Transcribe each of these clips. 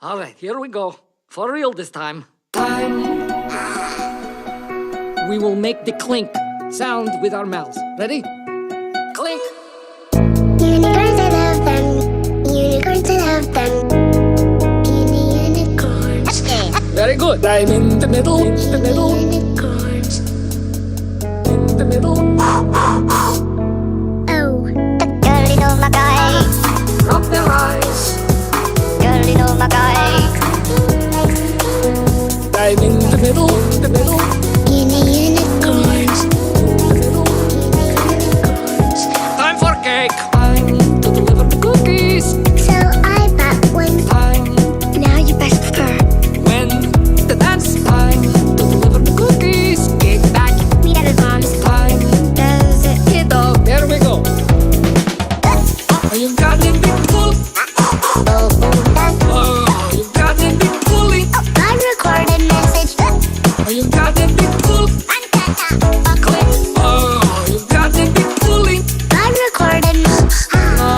All right, here we go. For real this time. We will make the clink sound with our mouths. Ready? Clink. Unicorns, I love them. Unicorns, I love them. Unicorns. Very good. I'm in the middle. In the middle. Unicorns. In the middle. Oh, the girl in all my guy. Rub their eyes. Girl in all my guy. I'm in the middle. In the middle. Unicorns. Unicorns. Time for cake. Time to deliver the cookies. So I bought one. Time Now you best prefer. when the dance. Time to deliver the cookies. Get back. We got bombs. Time Does it? hit up. There we go. Oh, you got it big full. Oh, that. Oh, you got it big fully. Unrecorded message. Oh, you got it big full. Click. Oh, you got it big fully. Unrecorded. No,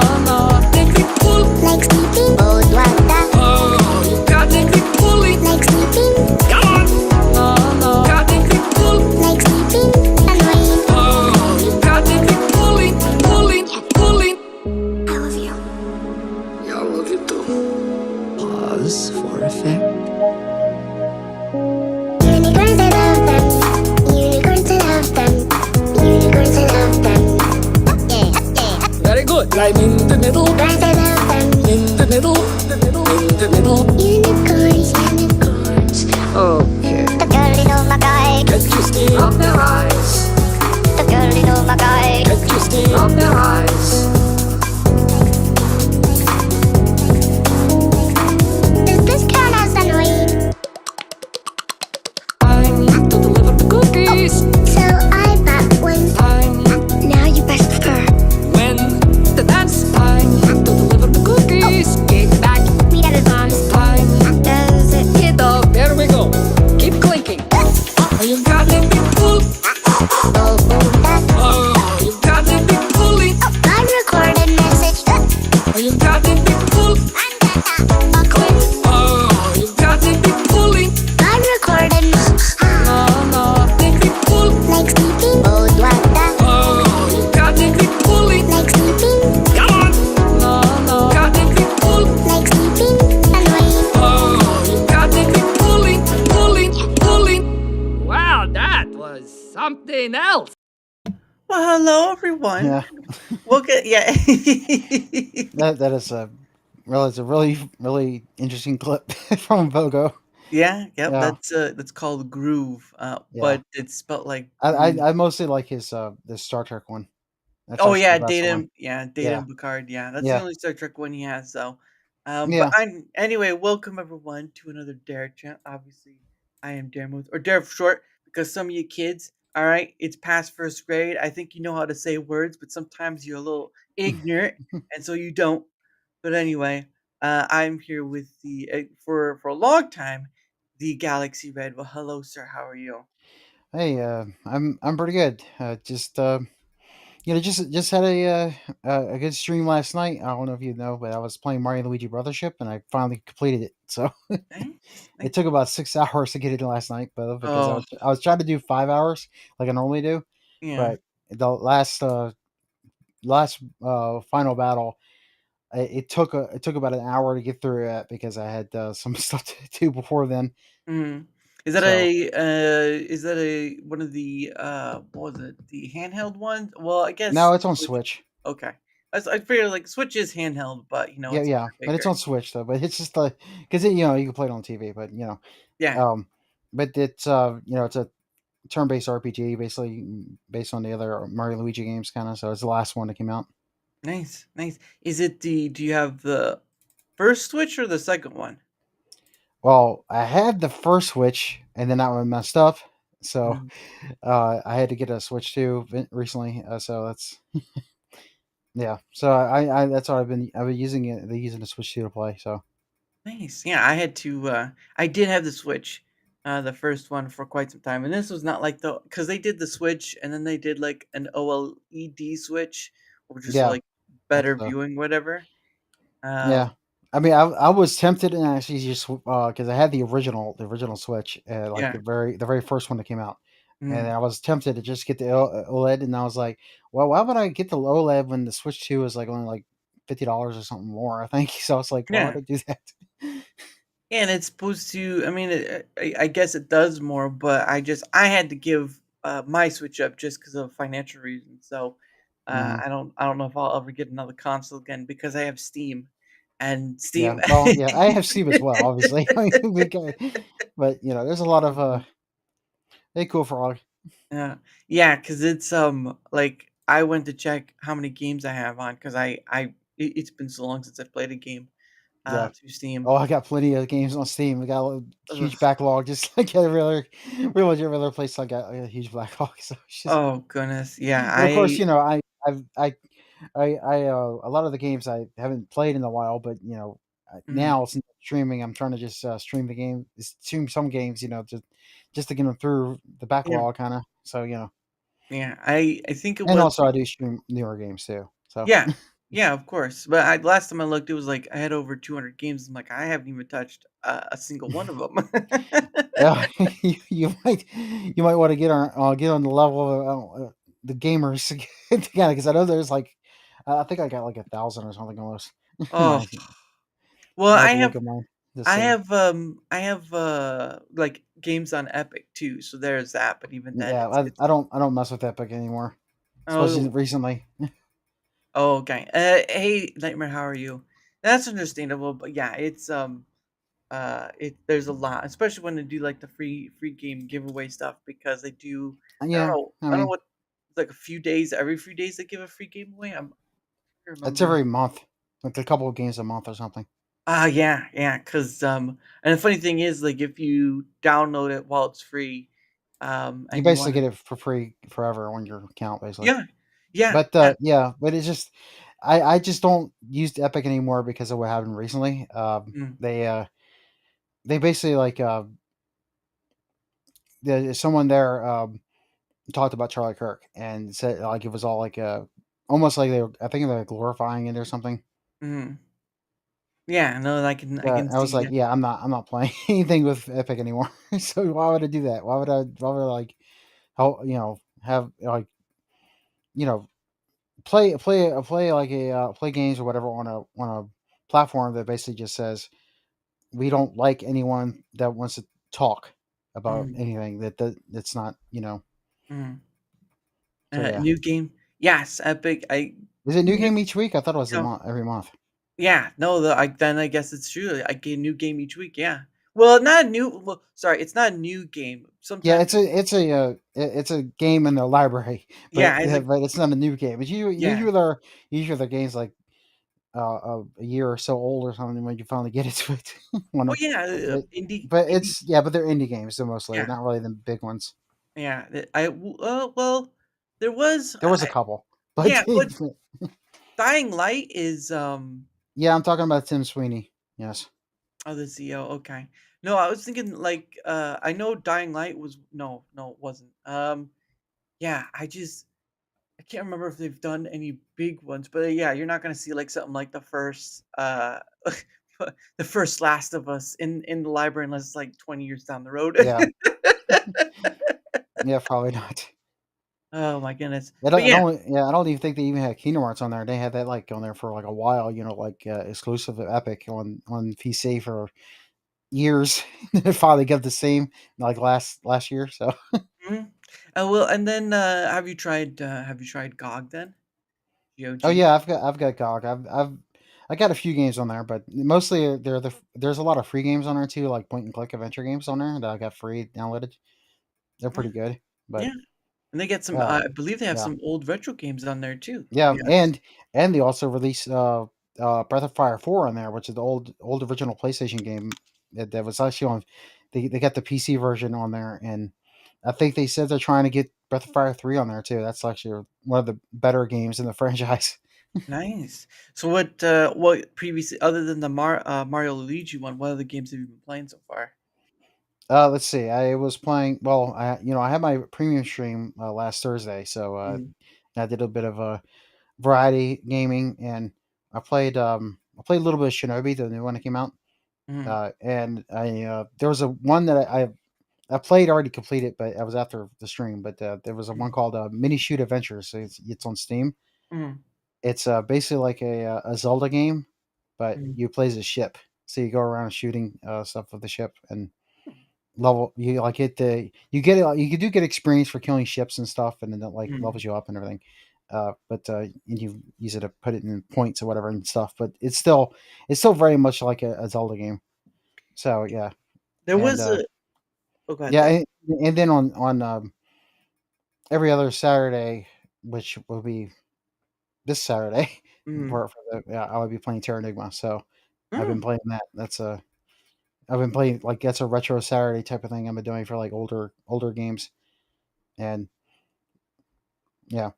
it big full. Like sleeping. Oh, what that? Oh, you got it big fully. Like sleeping. Come on. No, got it big full. Like sleeping. Annoying. Oh, you got it big fully. Fully. I love you. Yeah, I love you too. Pause for effect. Unicorns, I love them. Unicorns, I love them. Unicorns, I love them. Very good. I'm in the middle. Unicorns, I love them. In the middle. In the middle. Unicorns, unicorns. Okay. The girl in all my guy. Get you steam up their eyes. The girl in all my guy. Get you steam up their eyes. Does this count as annoying? Time to deliver the cookies. So I bought one. Time Now you best prefer. when the dance. Time to deliver the cookies. Get back. We got bombs. Time Does it? hit up. There we go. Keep clinking. Oh, you got it big full. Oh, that. Oh, you got it big fully. Unrecorded message. Oh, you got it big full. Click. Oh, you got it big fully. Unrecorded. No, it big full. Like sleeping. Oh, what that? Oh, you got it big fully. Like sleeping. Come on. No, got it big full. Like sleeping. Annoying. Oh, you got it big fully. Wow, that was something else. Well, hello everyone. Yeah, We'll get that is it's a really interesting clip from Vogo. yeah. Yeah. That's called Groove. Yeah. But it's spelled like I mostly like his the Star Trek one. That's oh actually yeah, the best Data. one. Yeah, Data Yeah, and Picard. Yeah, that's the yeah, only Star Trek one he has. So, yeah. but I'm anyway. Welcome everyone to another DaraChat. Obviously, I am Dara or Dara for short because some of you kids, all right, it's past first grade. I think you know how to say words, but sometimes you're a little ignorant, and so you don't. But anyway, I'm here with the for a long time, the GalaxyRed. Well, hello, sir. How are you? Hey, I'm pretty good. Just just had a good stream last night. I don't know if you know, but I was playing Mario and Luigi Brothership, and I finally completed it. So Nice, it nice. took about 6 hours to get it last night, but because Oh, I was trying to do 5 hours like I normally do, yeah. but the last final battle, it took about an hour to get through it because I had some stuff to do before then. Mhm. So Is that a one of the what was it? The handheld ones? Well, I guess now it's on Switch. Switch. Okay. I figure like Switch is handheld, but Yeah, it's a yeah, little but it's bigger. on Switch though. But it's just like because you can play it on TV, but Yeah. um, but it's it's a turn-based RPG basically based on the other Mario and Luigi games kind of. So it's the last one that came out. Nice, nice. Is it the do you have the first Switch or the second one? Well, I had the first Switch, and then that one messed up, so Mhm. I had to get a Switch 2 recently. So that's yeah. So I that's what I've been using it. They're using the Switch 2 to play. So Nice. Yeah, I had to I did have the Switch, the first one for quite some time. And this was not like the because they did the Switch and then they did like an OLED switch, which is yeah, like that's better viewing, whatever. Uh yeah. I mean, I was tempted and actually just because I had the original Switch, like Yeah. the very first one that came out, and Mm. I was tempted to just get the OLED, and I was like, well, why would I get the OLED when the Switch Two is like only like $50 or something more? I think so. I was like, why would Yeah. I do that? And it's supposed to. I mean, I guess it does more, but I had to give my Switch up just because of financial reasons. So Hmm. I don't know if I'll ever get another console again because I have Steam, and Yeah, Steam. well, yeah, I have Steam as well, obviously. I mean, but there's a lot of they cool for all. Yeah, yeah, because it's like I went to check how many games I have on because it's been so long since I've played a game Yeah. through Steam. Oh, I got plenty of games on Steam. I got a Ugh. huge backlog, just like every other, pretty much every other place. I got a huge backlog. So it's just, Oh goodness, yeah, but of course, I've, a lot of the games I haven't played in a while, but mm, now since streaming, I'm trying to just stream some games, just to get them through the yeah, backlog, kind of. So yeah. I think it and was. also I do stream newer games too. So Yeah. Yeah, of course. But last time I looked, it was like I had over 200 games. I'm like, I haven't even touched a single one of them. yeah, you might want to get on the level of the gamers together because I know there's like I think I got like 1,000 or something almost. Oh, My well, I have to look at mine to see. I have like games on Epic too. So there's that. But even then, Yeah, it's I don't mess with Epic anymore, especially oh recently. oh okay. Hey, Nightmare, how are you? That's understandable. But yeah, it's it there's a lot, especially when they do like the free game giveaway stuff because they do. Yeah, I I don't know mean what like a few days, every few days they give a free game away. I it's remember. every month, like a couple of games a month or something. Ah, yeah, yeah. Cause and the funny thing is, like, if you download it while it's free, You and you basically want to, get it for free forever on your account, basically. yeah, yeah, But yeah, but it's just I just don't use Epic anymore because of what happened recently. mm, They basically like someone there talked about Charlie Kirk and said like it was all like almost like they were, I think they're glorifying it or something. mm, yeah. No, I can I was see. like, Yeah, yeah, I'm not playing anything with Epic anymore. So why would I do that? Why would I like help have like you know play like a play games or whatever on a platform that basically just says we don't like anyone that wants to talk about mm, anything that's not mm. so yeah. New game. Yes, Epic. Is it new New, game each week? I thought it was a no, month every month. yeah, no. Then I guess it's true. I get a new game each week. Yeah. Well, not a new. Well, sorry, it's not a new game. Yeah, Sometimes, it's a game in the library, yeah, it's like, but it's not a new game. It's yeah. usually they're games like a year or so old or something when you finally get into it. One Oh of yeah, but indie, but indie. it's yeah, but they're indie games so mostly, Yeah, not really the big ones. yeah. Well, there was. There was a couple, but Yeah, but Dying Light is yeah, I'm talking about Tim Sweeney. Yes. oh the CEO. Okay. No, I was thinking like I know Dying Light was no it wasn't. Yeah, I can't remember if they've done any big ones, but yeah, you're not gonna see like something like the first the first Last of Us in the library unless it's like 20 years down the road. Yeah. Yeah, probably not. Oh my goodness. But I yeah, don't. Yeah, I don't even think they even had Kingdom Hearts on there. They had that like on there for like a while. Like exclusive to Epic on PC for years. It finally got the same like last year. So mhm. Well, and then have you tried GOG then? oh GOG? yeah, I've got GOG. I got a few games on there, but mostly there's a lot of free games on there too, like point and click adventure games on there that I got free downloaded. They're Yeah, pretty good, but yeah, and they get some, uh, I believe they have yeah. some old retro games on there too, to Yeah, be honest. and they also released Breath of Fire 4 on there, which is the old original PlayStation game that was actually on. They got the PC version on there, and I think they said they're trying to get Breath of Fire 3 on there too. That's actually one of the better games in the franchise. Nice. So what previously other than the Mario Luigi one, what other games have you been playing so far? Let's see. I was playing. Well, I had my premium stream last Thursday, so Mm, I did a bit of a variety gaming, and I I played a little bit of Shinobi, the new one that came out, Mm, and I there was a one that I played already completed, but I was after the stream. But there was a one mm, called Mini Shoot Adventures. So it's on Steam. mm, It's basically like a Zelda game, but mm, you play as a ship. So you go around shooting stuff with the ship and level. You like get the you do get experience for killing ships and stuff, and then that like mm. levels you up and everything. But and you use it to put it in points or whatever and stuff. But it's still very much like a Zelda game. So yeah, There and was a. Oh, go ahead. yeah, Sorry. and then on every other Saturday, which will be this Saturday, Mm, yeah, I would be playing Terranigma. So I've been mm. playing that. I've been playing like that's a retro Saturday type of thing I've been doing for like older games, and yeah,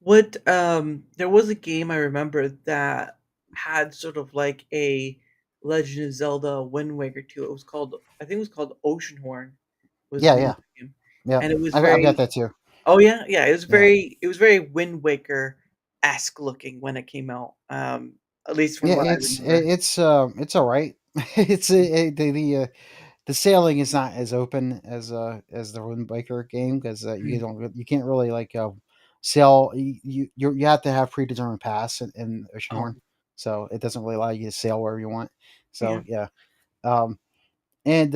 What there was a game I remember that had sort of like a Legend of Zelda Wind Waker 2. It was called I think it was called Oceanhorn was yeah, the name yeah, of the game. yeah. And it was I've got very that too. oh yeah, yeah, Yeah, it was very Wind Waker-esque looking when it came out. At least from yeah. what I remember. It's all right. It's the sailing is not as open as the Wind Waker game because Mm. you can't really like sail. You have to have predetermined paths in Oh, Oceanhorn, so it doesn't really allow you to sail wherever you want. yeah. So yeah, um, and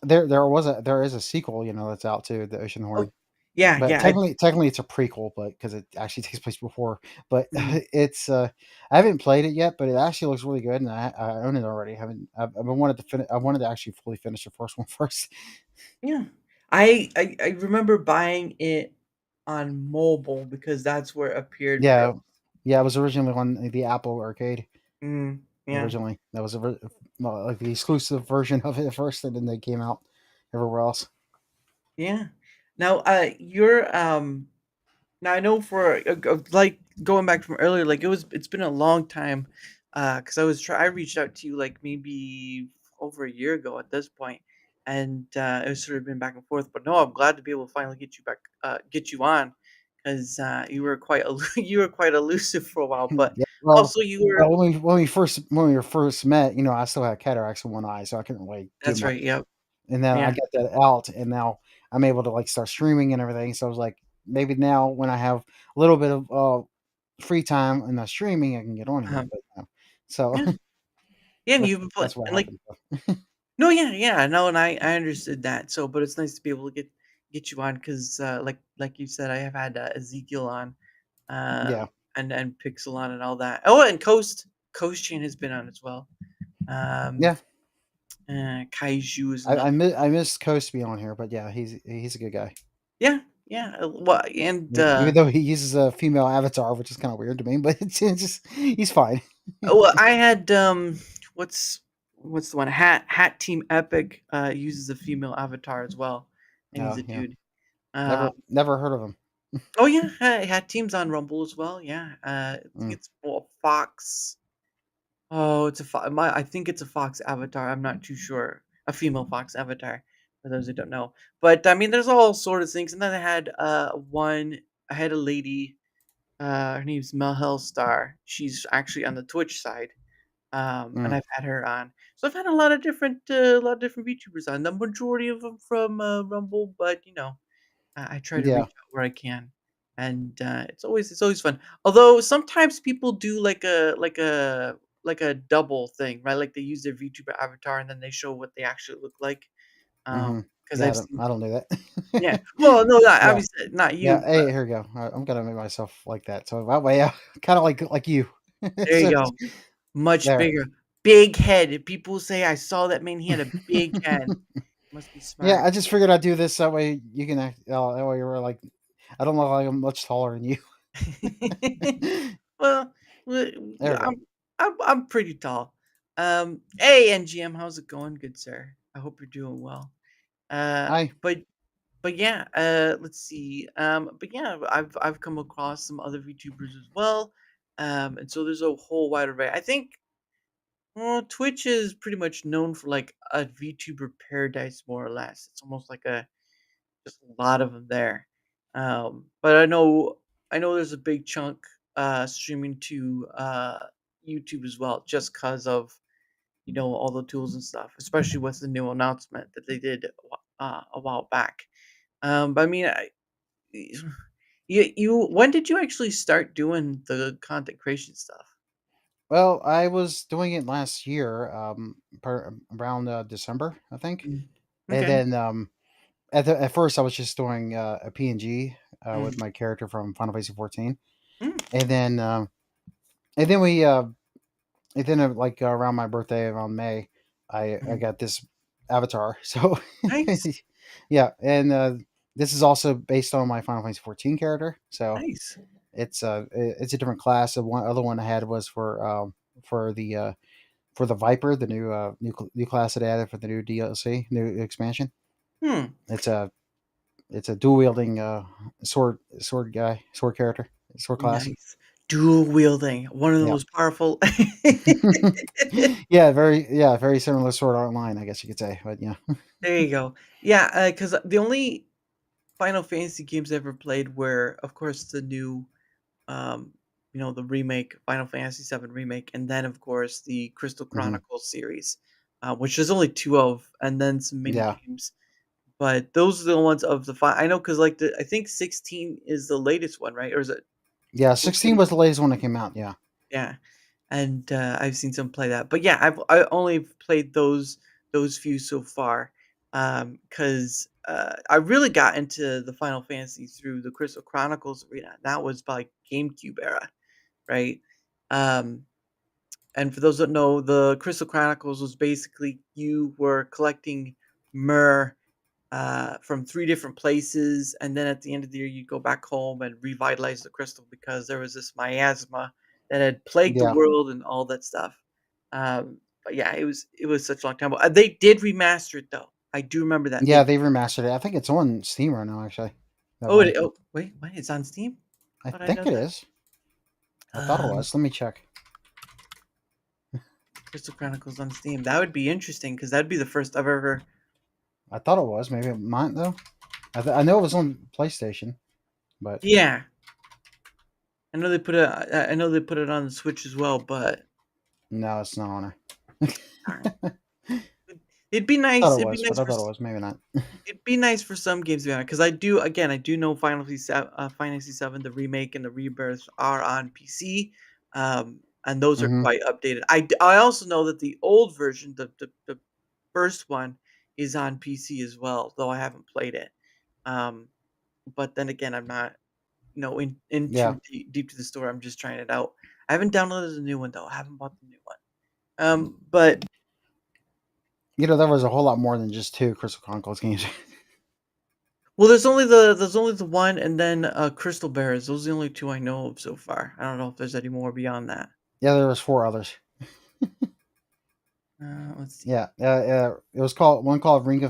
there is a sequel that's out too, the Oh, Oceanhorn. yeah, But yeah. technically it's a prequel, but because it actually takes place before. But Mhm. it's I haven't played it yet, but it actually looks really good, and I own it already. I've been wanted to finish. I wanted to actually fully finish the first one first. Yeah. I remember buying it on mobile because that's where it appeared Yeah, first. yeah. It was originally on the Apple Arcade. Mm, yeah, Originally, that was well, like the exclusive version of it at first, and then they came out everywhere else. yeah. Now, you're now I know for like going back from earlier, like it's been a long time, because I reached out to you like maybe over a year ago at this point, and it's sort of been back and forth. But no, I'm glad to be able to finally get you on, because you were you were quite elusive for a while. But Yeah. Well, also you were well, when we first met, I still had cataracts in one eye, so I couldn't really do that's much. right. Yep. And then I Yeah. got that out, and now I'm able to like start streaming and everything. So I was like, maybe now when I have a little bit of free time and not streaming, I can get on here. Uh-huh. But so Yeah. Yeah. And that's you've been playing that's what and like happened. no, yeah, yeah, no, and I understood that. So, but it's nice to be able to get you on because, like you said, I have had Ezekiel on, Yeah, and Pixel on, and all that. Oh, and Coast Chain has been on as well. Um, yeah. Kaiju is another. I missed Coast being on here, but yeah, he's a good guy. Yeah, yeah. Well, and Even though he uses a female avatar, which is kind of weird to me, but it's just he's fine. well, I had what's what's the one? Hat Team Epic uses a female avatar as well, and he's a Yeah, dude. Um, never heard of him. Oh yeah, it had teams on Rumble as well. Yeah, I think Mm, it's well, Fox. Oh, it's a I think it's a Fox avatar. I'm not too sure. A female Fox avatar, for those who don't know. But I mean, there's all sort of things. And then I had one. I had a lady. Her name's Mel Hellstar. She's actually on the Twitch side. And mm, I've had her on. So I've had a lot of different VTubers on. The majority of them from Rumble, but I try to yeah. reach out where I can, and it's always fun. Although sometimes people do like a double thing, right? Like they use their VTuber avatar and then they show what they actually look like. Hmm. Because Yeah, I've seen I don't do yeah. that. Well, no, not Yeah. obviously not Yeah, you, but hey, here we go. I'm gonna make myself like that. So that way, kind of like you. there you So go. Much there. bigger, big head. If people say I saw that man, he had a big head. Must be Yeah, smart. I just figured I'd do this that way you can act. That way you're like, I don't look like I'm much taller than you. Well, w There we go. I'm pretty tall. Hey, NGM, how's it going, good sir? I hope you're doing well. Uh, Hi. but but yeah, let's see. But yeah, I've come across some other VTubers as well. And so there's a whole wide array. I think Twitch is pretty much known for like a VTuber paradise, more or less. It's almost like a just a lot of them there. But I know there's a big chunk streaming to YouTube as well, just because of all the tools and stuff, especially with the new announcement that they did a while back. But I mean, you when did you actually start doing the content creation stuff? Well, I was doing it last year, around December, I think, Mm. and Okay. then at first I was just doing a PNG Mm. with my character from Final Fantasy 14, Mm. and then we and then like around my birthday around May, I Mm. got this avatar. So Nice, yeah, and this is also based on my Final Fantasy 14 character. So nice. it's a different class. The one other one I had was for the Viper, the new class that I added for the new DLC, new expansion. Hmm. It's a dual wielding sword character, sword class. Nice. Dual wielding, one of the Yeah. most powerful. Very similar to Sword Art Online, I guess you could say. But yeah. There you go. Yeah, because the only Final Fantasy games I ever played were, of course, the new, um, the remake, Final Fantasy VII remake, and then, of course, the Crystal Hmm. Chronicles series, which there's only two of, and then some mini Yeah. games. But those are the ones of the five. I know because I think 16 is the latest one, right? Or is it Yeah, the 16 latest? was the latest one that came out. Yeah. Yeah, and, I've seen some play that, but yeah, I only played those few so far, because I really got into the Final Fantasy through the Crystal Chronicles arena. That was by GameCube era, right? Um, and for those that know, the Crystal Chronicles was basically you were collecting myrrh from three different places, and then at the end of the year, you go back home and revitalize the crystal because there was this miasma that had plagued the Yeah. world and all that stuff. But yeah, it was such a long time ago. They did remaster it though. I do remember that Yeah, they. they remastered it. I think it's on Steam right now, actually. That Oh, one. oh wait, what? It's on Steam. I Thought I know think it that. is. I thought it Um, was. Let me check. Crystal Chronicles on Steam. That would be interesting because that'd be the first I've ever. I thought it was. Maybe it might, though. I know it was on PlayStation, but Yeah, I know they put it. I know they put it on the Switch as well, but no, it's not on darn, there. it'd be Thought nice. it It'd be was, but nice I for thought it was. Maybe not. It'd be nice for some games to be on because I do know Final Fantasy 7, the remake and the rebirth are on PC, and those are Hmm. quite updated. I also know that the old version, the first one, is on PC as well, though I haven't played it. Um, but then again, I'm not in Yeah. too deep to the story. I'm just trying it out. I haven't downloaded the new one though. I haven't bought the new one. But There was a whole lot more than just two Crystal Chronicles games. well, there's only the one, and then Crystal Bears. Those are the only two I know of so far. I don't know if there's any more beyond that. Yeah, there was four others. Let's see. Yeah. It was called Ring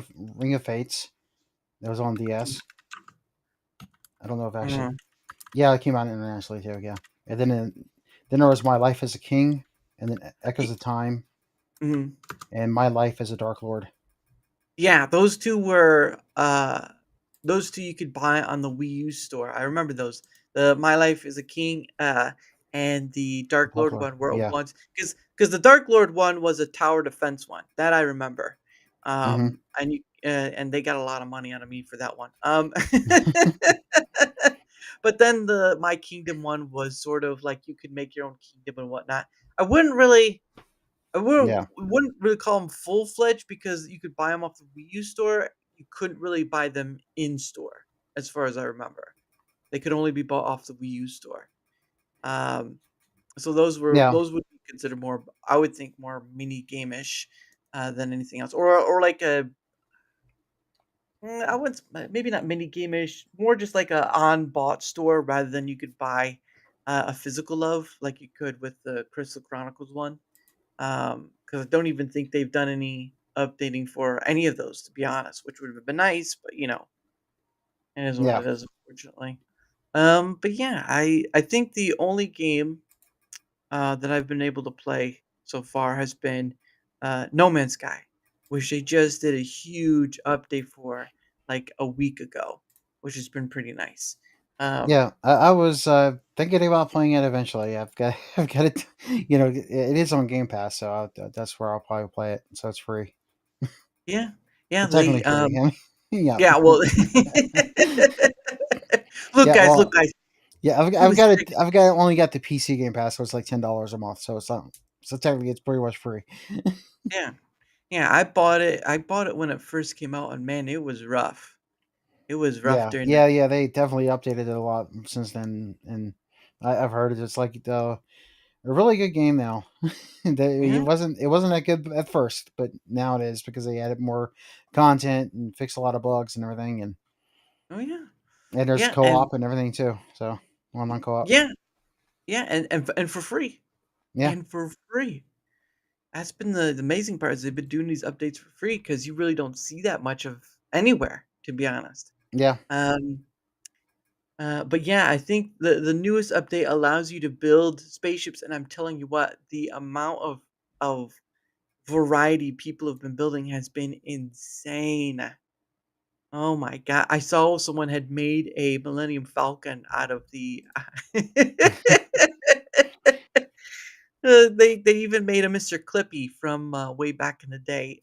of Fates. That was on DS. I don't know if actually. Mm, Yeah, it came out internationally too. Yeah, and then there was My Life as a King, and then Echoes y- of Time, mhm. and My Life as a Dark Lord. Yeah, those two you could buy on the Wii U store. I remember those. The My Life is a King, and the Dark Dark Lord Lord. one were Yeah. ones because the Dark Lord one was a tower defense one that I remember. Hmm. And they got a lot of money out of me for that one. But then the My Kingdom one was sort of like you could make your own kingdom and whatnot. I wouldn't really I wouldn't Yeah. wouldn't really call them full-fledged because you could buy them off the Wii U store. You couldn't really buy them in store, as far as I remember. They could only be bought off the Wii U store. Um, so Yeah. those would be considered more, I would think, more mini game-ish, than anything else, or like a I wouldn't maybe not mini game-ish, more just like a on bought store rather than you could buy a physical of like you could with the Crystal Chronicles one. Because I don't even think they've done any updating for any of those, to be honest, which would have been nice, but it is what Yeah. it is, unfortunately. But yeah, I think the only game that I've been able to play so far has been No Man's Sky, which they just did a huge update for like a week ago, which has been pretty nice. Um, Yeah, I was thinking about playing it eventually. I've got I've got it. It is on Game Pass, so that's where I'll probably play it. So it's free. yeah, yeah, Well, technically they free. I mean, yeah, yeah, well, yeah. look, Well, guys, yeah. he I've was got it. tricking. I've got only got the PC Game Pass, so it's like $10 a month. So it's not. So technically, it's pretty much free. Yeah, yeah, I bought it when it first came out, and man, it was rough. It was rough Yeah, during the yeah, yeah. They definitely updated it a lot since then, and I've heard it's like a really good game now. yeah, It wasn't that good at first, but now it is because they added more content and fixed a lot of bugs and everything, oh, yeah, and there's yeah, and co-op and everything too. So online co-op. yeah, yeah, and for free, Yeah, and for free. That's been the amazing part is they've been doing these updates for free because you really don't see that much of anywhere, to be honest. yeah. Um, but yeah, I think the newest update allows you to build spaceships, and I'm telling you what, the amount of variety people have been building has been insane. Oh my god! I saw someone had made a Millennium Falcon out of the. They even made a Mr. Clippy from way back in the day.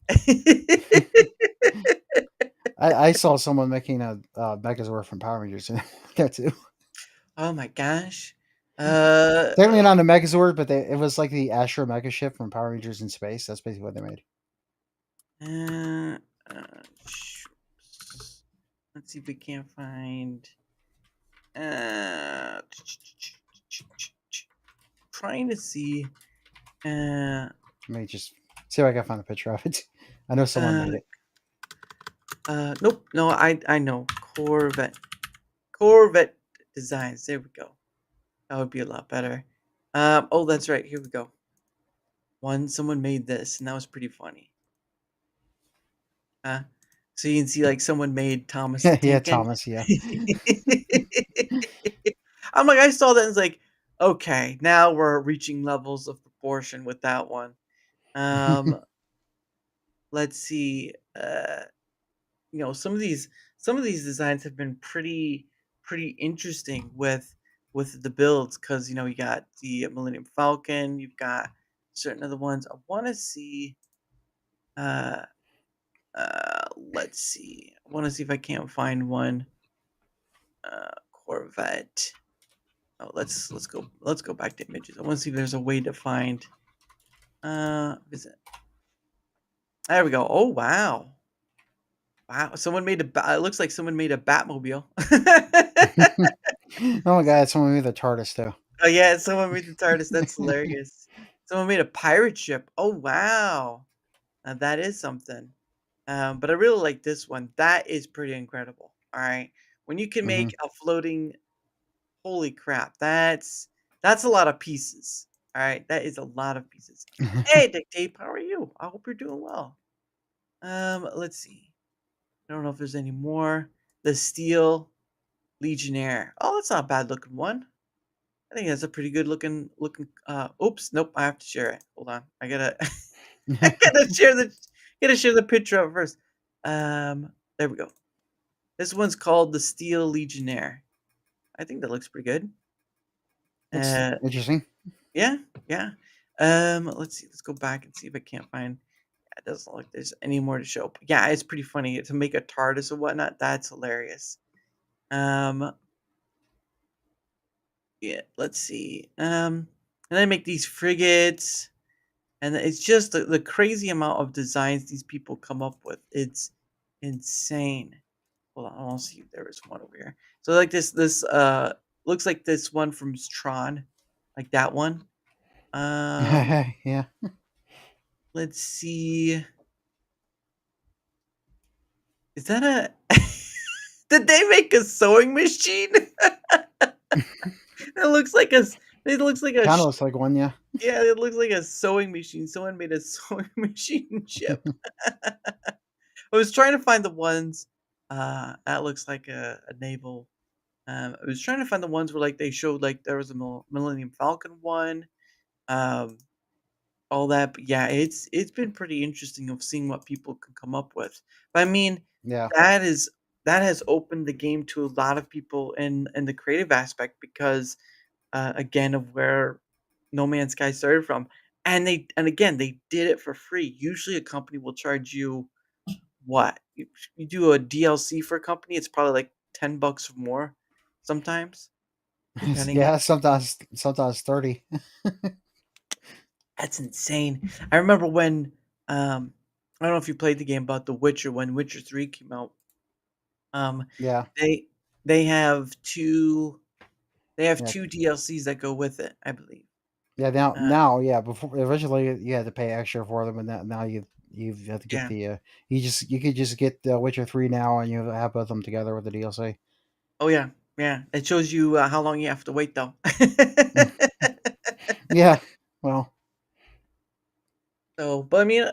I saw someone making a Megazord from Power Rangers and that too. Oh my gosh! Uh, Technically not a Megazord, but it was like the Astro Mega ship from Power Rangers in space. That's basically what they made. uh, sh- let's see if we can't find. Uh, trying to see. Uh, Let me just see if I can find a picture of it. I know someone uh, made it. nope. No, I know Corvette. Corvette designs. There we go. That would be a lot better. Oh, that's right. Here we go. Someone made this, and that was pretty funny. Uh, so you can see like someone made Thomas the Yeah, Tank Engine. Thomas. Yeah. I'm like, I saw that and it's like, okay, now we're reaching levels of proportion with that one. Um, let's see. Some of these designs have been pretty interesting with the builds because you got the Millennium Falcon, you've got certain other ones. I want to see. Uh, let's see. I want to see if I can't find one. Corvette. Oh, let's go back to images. I want to see if there's a way to find. Visit. There we go. Oh wow, wow. Someone made it looks like someone made a Batmobile. Oh my god, someone made the TARDIS too. Oh yeah, someone made the TARDIS. That's hilarious. Someone made a pirate ship. Oh wow, now that is something. But I really like this one. That is pretty incredible. All right, when you can Hmm. make a floating, holy crap, that's a lot of pieces. All right, that is a lot of pieces. Hey, Dictape, how are you? I hope you're doing well. Let's see. I don't know if there's any more. The Steel Legionnaire. Oh, that's not a bad looking one. I think that's a pretty good looking. Oops, nope. I have to share it. Hold on. I gotta I gotta share the picture of it first. There we go. This one's called the Steel Legionnaire. I think that looks pretty good. Looks Uh, interesting. yeah, yeah. Let's see. Let's go back and see if I can't find. It doesn't look like there's any more to show. But yeah, it's pretty funny to make a TARDIS or whatnot. That's hilarious. Um, yeah. Let's see. And then make these frigates. And it's just the crazy amount of designs these people come up with. It's insane. Hold on, I want to see if there is one over here. So like this looks like this one from Tron, like that one. Yeah. Let's see. Is that a Did they make a sewing machine? It looks like it looks like Kind of looks like one. Yeah. yeah, it looks like a sewing machine. Someone made a sewing machine chip. I was trying to find the ones that looks like a naval. I was trying to find the ones where like they showed like there was a Millennium Falcon one, um, all that. But yeah, it's been pretty interesting of seeing what people can come up with. But I mean, Yeah. that is that has opened the game to a lot of people in the creative aspect because again of where No Man's Sky started from. And again, they did it for free. Usually a company will charge you what? You do a DLC for a company, it's probably like $10 or more sometimes, depending on. Yeah, sometimes 30. That's insane. I remember when I don't know if you played the game about The Witcher when Witcher 3 came out. Um Yeah, they they have two they have yeah, 2 DLCs that go with it, I believe. yeah. Now, Uh yeah. Before originally you had to pay extra for them, and now you have to get yeah. the you could just get Witcher 3 now, and you have both of them together with the DLC. Oh yeah. Yeah. It shows you how long you have to wait though. Yeah, well, So, but I mean,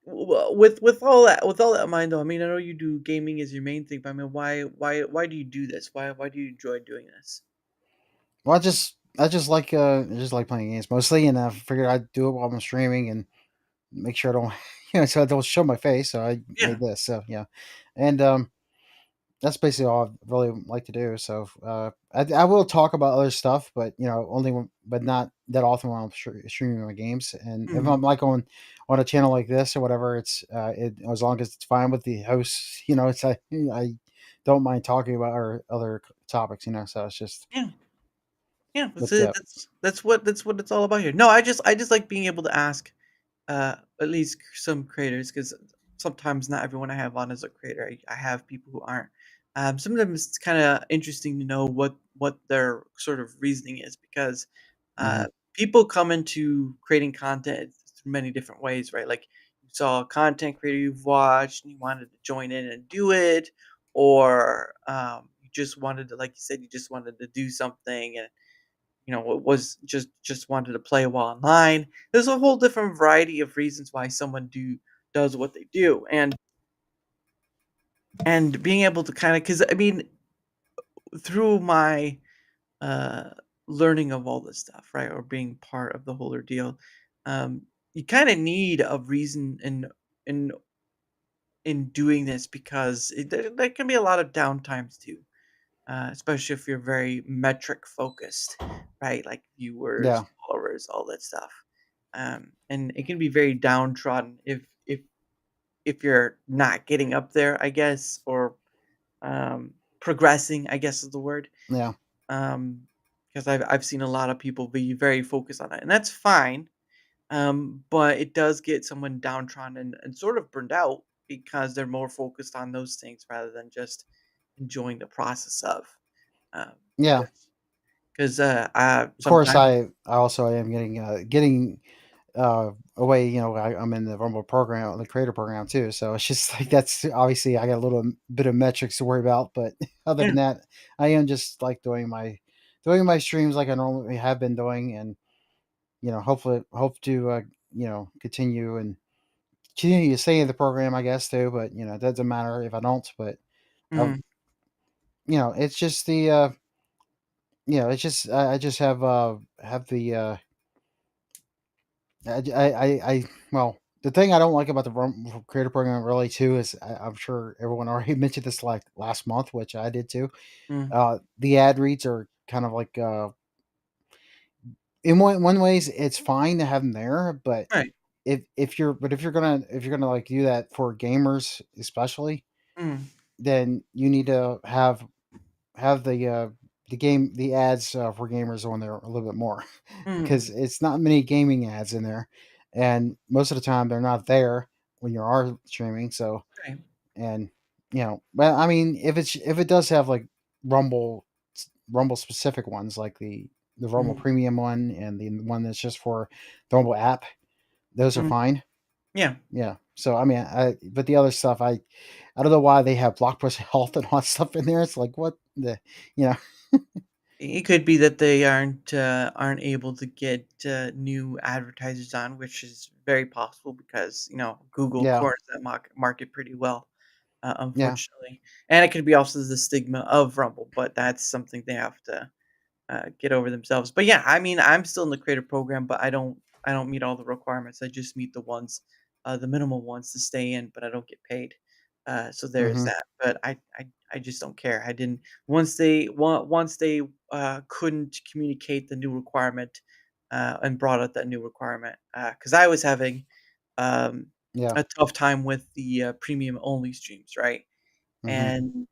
with all that in mind, though, I mean, I know you do gaming as your main thing, but I mean, why do you do this? Why do you enjoy doing this? I just like playing games mostly, and I figured I'd do it while I'm streaming and make sure I don't so I don't show my face. So I Yeah. made this. So yeah, and that's basically all I really like to do. So I will talk about other stuff, but only but not that often when I'm streaming my games. And if Mhm. I'm like on a channel like this or whatever, as long as it's fine with the hosts. It's I don't mind talking about or other topics. So it's just Yeah. Yeah. That's but it. That's what it's all about here. No, I just like being able to ask at least some creators because sometimes not everyone I have on is a creator. I have people who aren't. Sometimes it's kind of interesting to know what their sort of reasoning is because mhm. uh, people come into creating content through many different ways, right? Like you saw a content creator you've watched and you wanted to join in and do it, or you just wanted to, like you said, you just wanted to do something and it was just wanted to play while online. There's a whole different variety of reasons why someone does what they do, and being able to kind of because I mean through my uh, learning of all this stuff, right, or being part of the whole ordeal, you kind of need a reason in in doing this because there can be a lot of downtimes too, especially if you're very metric focused, right? Like viewers, Yeah, followers, all that stuff. And it can be very downtrodden if you're not getting up there, I guess, or progressing, I guess is the word. yeah, Um, because I've seen a lot of people be very focused on it, and that's fine. But it does get someone downtrodden and sort of burned out because they're more focused on those things rather than just enjoying the process of. Um, yeah. because Of course, sometimes, I also am getting away. I'm in the Rumble program, the creator program too. So it's just like that's obviously I got a little bit of metrics to worry about, but other yeah, than that, I am just like doing my streams like I normally have been doing, and hopefully hope to continue to stay in the program, I guess too. But it doesn't matter if I don't. But I've mhm, it's just it's just I just have the I well, the thing I don't like about the creator program really too is I'm sure everyone already mentioned this like last month, which I did too. mm, The ad reads are kind of like in one ways it's fine to have them there, but right, if you're gonna like do that for gamers especially, mm, then you need to have the ads for gamers on there a little bit more because mm, it's not many gaming ads in there, and most of the time they're not there when you are streaming. So right, and well, I mean, if it does have like Rumble Rumble specific ones like the Rumble mhm, Premium one and the one that's just for the Rumble app, those are mhm, fine. yeah. Yeah. So I mean, but the other stuff, I don't know why they have Blockbuster Health and all that stuff in there. It's like what the you know It could be that they aren't able to get new advertisers on, which is very possible because Google yeah, corners that market pretty well, yeah, unfortunately. And it could be also the stigma of Rumble, but that's something they have to get over themselves. But yeah, I mean, I'm still in the creator program, but I don't meet all the requirements. I just meet the ones, the minimal ones to stay in, but I don't get paid. So there's Mm-hmm. that. But I just don't care. I didn't once they couldn't communicate the new requirement and brought out that new requirement because I was having um, Yeah. a tough time with the premium only streams, right? Mm-hmm. And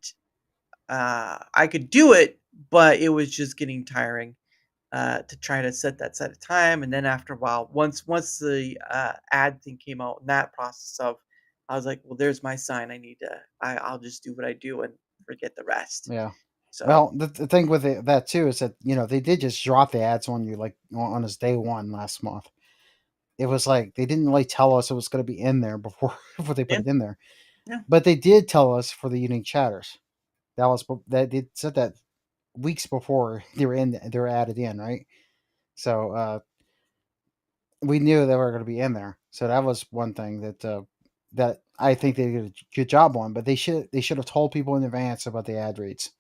I could do it, but it was just getting tiring to try to set a time, and then after a while, once the ad thing came out and that process of, I was like, well, there's my sign. I'll just do what I do and forget the rest. Yeah. So Well, the thing with that too is that they did just drop the ads on you like on his day one last month. It was like they didn't really tell us it was going to be in there before before they put yeah, it in there, yeah, but they did tell us for the unique chatters. That they said that weeks before they were added in, right? So we knew they were going to be in there. So that was one thing that I think they did a good job on. But they should have told people in advance about the ad reads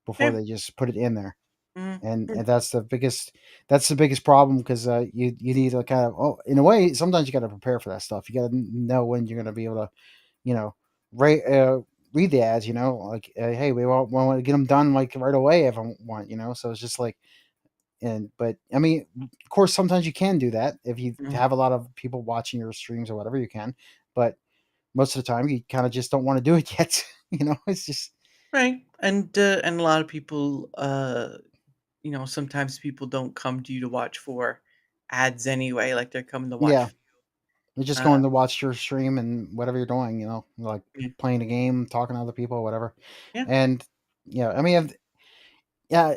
before yeah, they just put it in there. mhm, And that's the biggest problem because you need to kind of, in a way, sometimes you got to prepare for that stuff. You got to know when you're going to be able to you know rate, read the ads. Like, hey, we want to get them done like right away if I want. So it's just like, but I mean, of course, sometimes you can do that if you mhm, have a lot of people watching your streams or whatever, you can. But most of the time, you kind of just don't want to do it yet. It's just, right. And a lot of people, sometimes people don't come to you to watch for ads anyway. Like they're coming to yeah, watch. you're just Uh, going to watch your stream and whatever you're doing. Like yeah, playing a game, talking to other people, whatever. yeah, And I mean, yeah.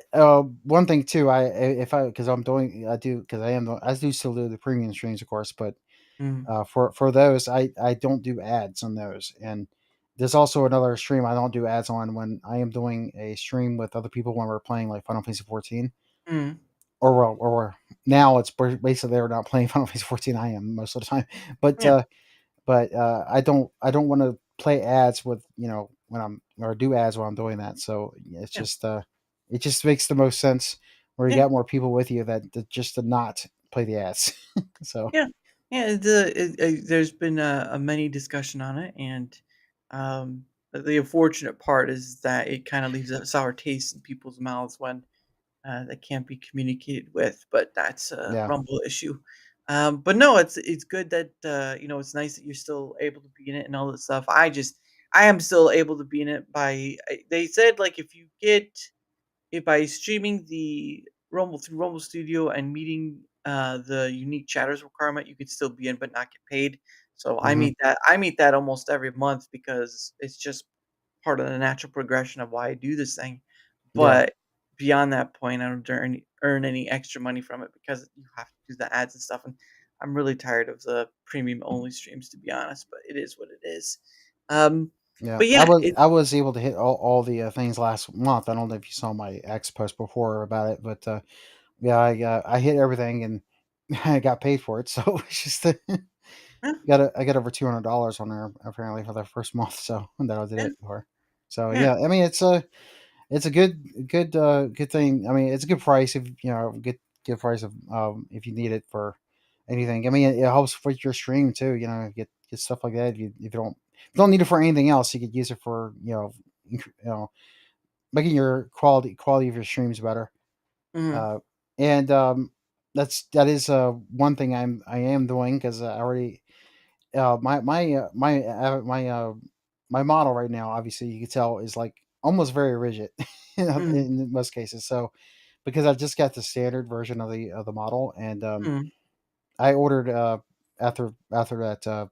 One thing too, if I because I'm doing, I do because I do still do the premium streams, of course, but mm, for those, I don't do ads on those. And there's also another stream I don't do ads on when I am doing a stream with other people when we're playing like Final Fantasy 14. mm, Or now it's basically they're not playing Final Fantasy 14. I am most of the time, but yeah, I don't want to play ads with when I'm or do ads while I'm doing that. So it's yeah, just it just makes the most sense where you yeah. got more people with you that just to not play the ads. So Yeah, yeah. There's been a many discussion on it, and the unfortunate part is that it kind of leaves a sour taste in people's mouths when that can't be communicated with. But that's a yeah, rumble issue. But no, it's good that it's nice that you're still able to be in it and all this stuff. I am still able to be in it by. They said like if by streaming the Rumble through Rumble Studio and meeting the unique chatters requirement, you could still be in but not get paid. So hmm, I meet that almost every month because it's just part of the natural progression of why I do this thing. yeah, But beyond that point, I don't earn any extra money from it because you have to do the ads and stuff. And I'm really tired of the premium only streams, to be honest. But it is what it is. Um, yeah. but I yeah, was it. I was able to hit all the things last month. I don't know if you saw my X post before about it, but yeah, I hit everything and I got paid for it. So it's just Yeah, I got over $200 on there apparently for the first month. So that I did yeah, it for. So yeah, yeah, I mean it's a good thing. I mean it's a good price if good price of if you need it for anything. I mean it helps with your stream too. Get stuff like that. If you don't need it for anything else, you could use it for making your quality of your streams better. mhm, Uh, and that is one thing I am doing because I already my model right now, obviously you can tell, is like almost very rigid mhm, in most cases. So because I just got the standard version of the model, and mhm, I ordered after that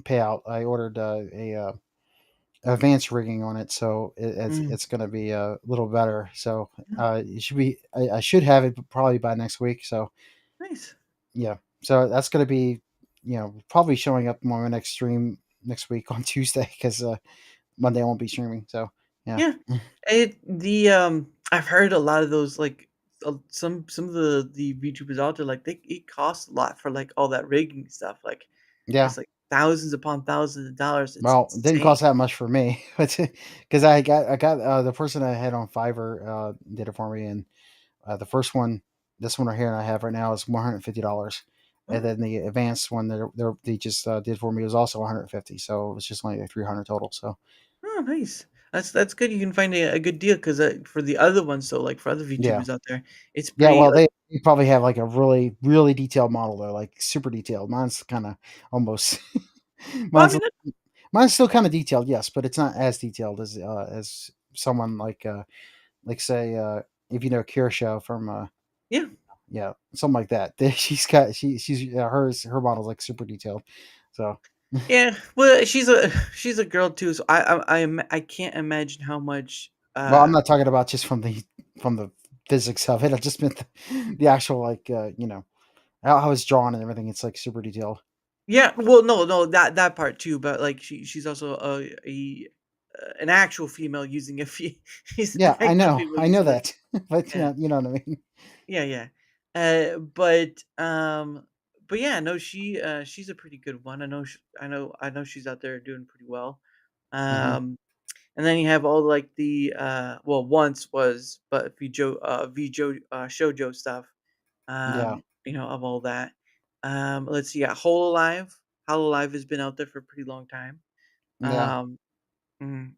payout, I ordered a advanced rigging on it, so it's mhm. it's going to be a little better. So it should be I should have it probably by next week. So Nice. yeah, so that's going to be probably showing up on my next stream next week on Tuesday because Monday I won't be streaming. So yeah, Yeah. I've heard a lot of those, like, some of the VTubers out there, like, it costs a lot for, like, all that rigging stuff, like, yeah. it's, like, thousands upon thousands of dollars, it's Well, it didn't insane. cost that much for me, but because I got the person I had on Fiverr did it for me, and the first one, this one right here I have right now is $150, and Oh, then the advanced one that they just did for me was also 150. So it was just only like 300 total. So oh, nice. That's good. You can find a good deal because for the other ones, so like for other yeah, VTubers out there, it's yeah. pretty Well, like they probably have like a really detailed model though, like super detailed. Mine's kind of almost well, I mine's mean, mine's still kind of detailed, yes, but it's not as detailed as someone like say if you know Kirsha from yeah. yeah, something like that. She's her model's like super detailed. So Yeah, well, she's a girl too, so I can't imagine how much. well, I'm not talking about just from the physics of it. I just meant the actual like how it's drawn and everything. It's like super detailed. Yeah, well, no, that part too, but like she's also an actual female using a she's an Yeah, actual female I know using that, but yeah, you know what I mean. yeah, yeah. But yeah, no, she's a pretty good one. I know she's out there doing pretty well. Hmm. Um, And then you have all like the well once was but Vjo shoujo stuff. Yeah, Of all that. Let's see, yeah, Whole Alive. Whole Alive has been out there for a pretty long time. yeah, Um, mm,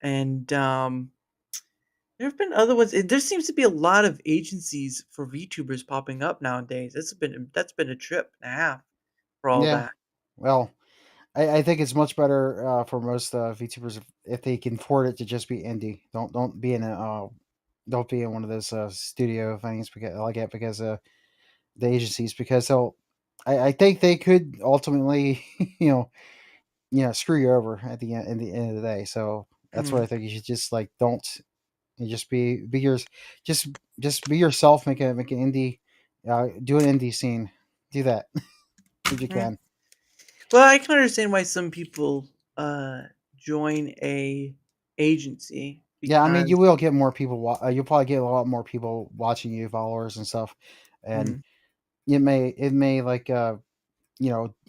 and there have been other ones. There seems to be a lot of agencies for VTubers popping up nowadays. That's been a trip and a half for all yeah. that. Well, I think it's much better for most VTubers if they can afford it to just be indie. Don't be in a don't be in one of those studio things because like that because the agencies because I think they could ultimately screw you over at the end in the end of the day. So that's what Mhm, I think you should just like don't you just be yours just just be yourself. Make an indie do an indie scene. Do that if you yeah. can. Well, I can understand why some people join a agency Yeah, I mean, because you will get more people. You'll probably get a lot more people watching you, followers and stuff, and mhm, it may like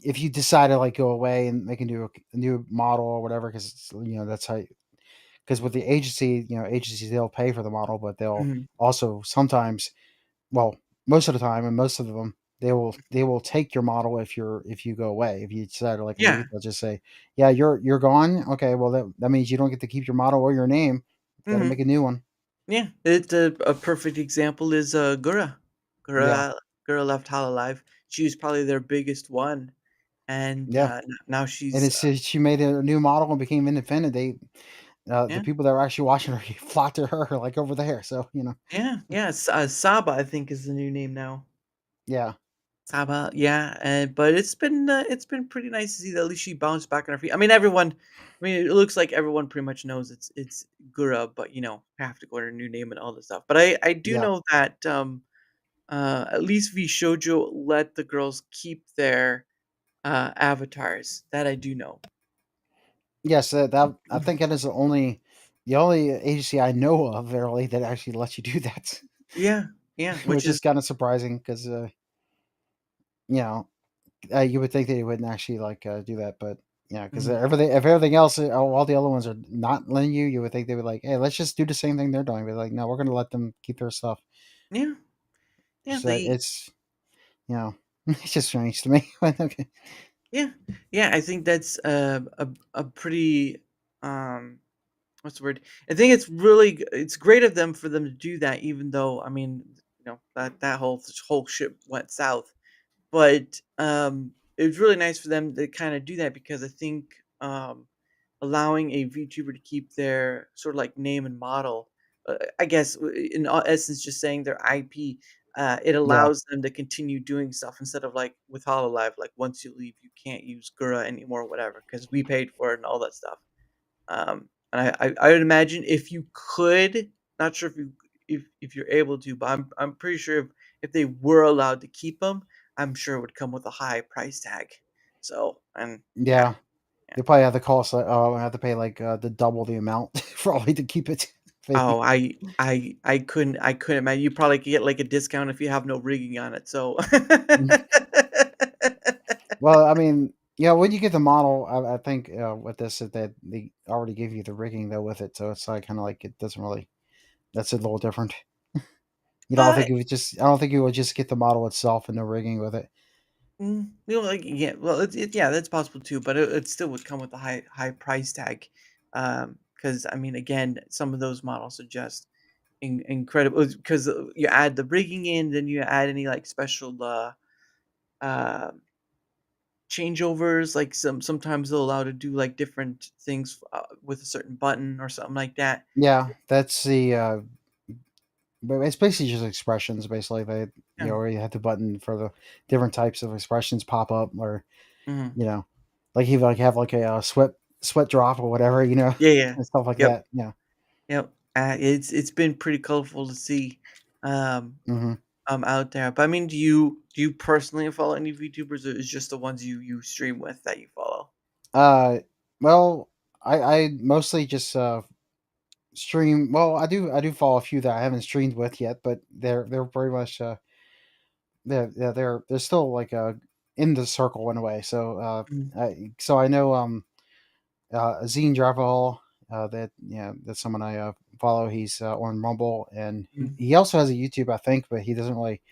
if you decide to like go away and make a new model or whatever, because that's how. Because with the agency, agencies they'll pay for the model, but they'll mhm. also sometimes, well, most of the time, and most of them, they will take your model if you go away. If you decide to like Yeah, leave, they'll just say, "Yeah, you're gone. Okay, well that means you don't get to keep your model or your name. Got to mhm, make a new one." yeah. It's a perfect example is Gura. Yeah, Gura left Hololive. She was probably their biggest one, and yeah. now And she's she made a new model and became independent. The yeah, people that were actually watching her flocked to her like over there. So yeah. Saba, I think, is the new name now. yeah, Saba, yeah, and but it's been pretty nice to see that at least she bounced back on her feet. I mean, I mean, it looks like everyone pretty much knows it's Gura, but have to go to her new name and all this stuff. But I do yeah. know that at least V Shoujo let the girls keep their avatars. That I do know. Yes, that I think that is the only agency I know of really that actually lets you do that, Yeah, yeah, which which is is kind of surprising because you know you would think they wouldn't actually like do that, but because mhm. everything if everything else all the other ones are not letting you, you would think they would like, hey, let's just do the same thing they're doing. But like, no, we're going to let them keep their stuff. Yeah, yeah, So it's it's just strange to me. But okay. yeah, yeah. I think that's a pretty um what's the word? I think it's really it's great of them for them to do that, even though I mean, that whole ship went south. But it was really nice for them to kind of do that because I think allowing a VTuber to keep their sort of like name and model, I guess in essence, just saying their IP. It Yeah, allows them to continue doing stuff instead of like with Hololive, like once you leave, you can't use Gura anymore, or whatever, because we paid for it and all that stuff. And I would imagine if you could, not sure if you're able to, but I'm pretty sure if they were allowed to keep them, I'm sure it would come with a high price tag. So and yeah, yeah. yeah. They probably have to cost like have to pay like the double the amount probably to keep it. Oh, Maybe. I couldn't imagine. You probably could get like a discount if you have no rigging on it. So Well, I mean, yeah, when you get the model, I think with this that they already give you the rigging though with it, so it's like kind of like it doesn't really. That's a little different. You know, I don't well, think it would just. I don't think you would just get the model itself and no rigging with it. Like yeah, well, yeah, that's possible too, but it still would come with a high price tag, because I mean, again, some of those models are just incredible because you add the rigging in, then you add any like special uh changeovers, like sometimes they'll allow to do like different things with a certain button or something like that. Yeah, that's the but it's basically just expressions. Basically, they Yeah. where you have the button for the different types of expressions pop up, or Hmm. you know, like you like have like a sweat drop or whatever, Yeah, yeah. and stuff like Yep. that. Yeah. Yep. It's been pretty colorful to see. Um, Hmm. out there. But I mean, do you personally follow any VTubers, or is just the ones you stream with that you follow? Uh, well, I mostly just stream. Well, I do follow a few that I haven't streamed with yet, but they're very much they're still like in the circle in a way. So Mm, I know Zine Dravel, that that's someone I follow. He's on Rumble, and mm, he also has a YouTube, I think, but he doesn't really.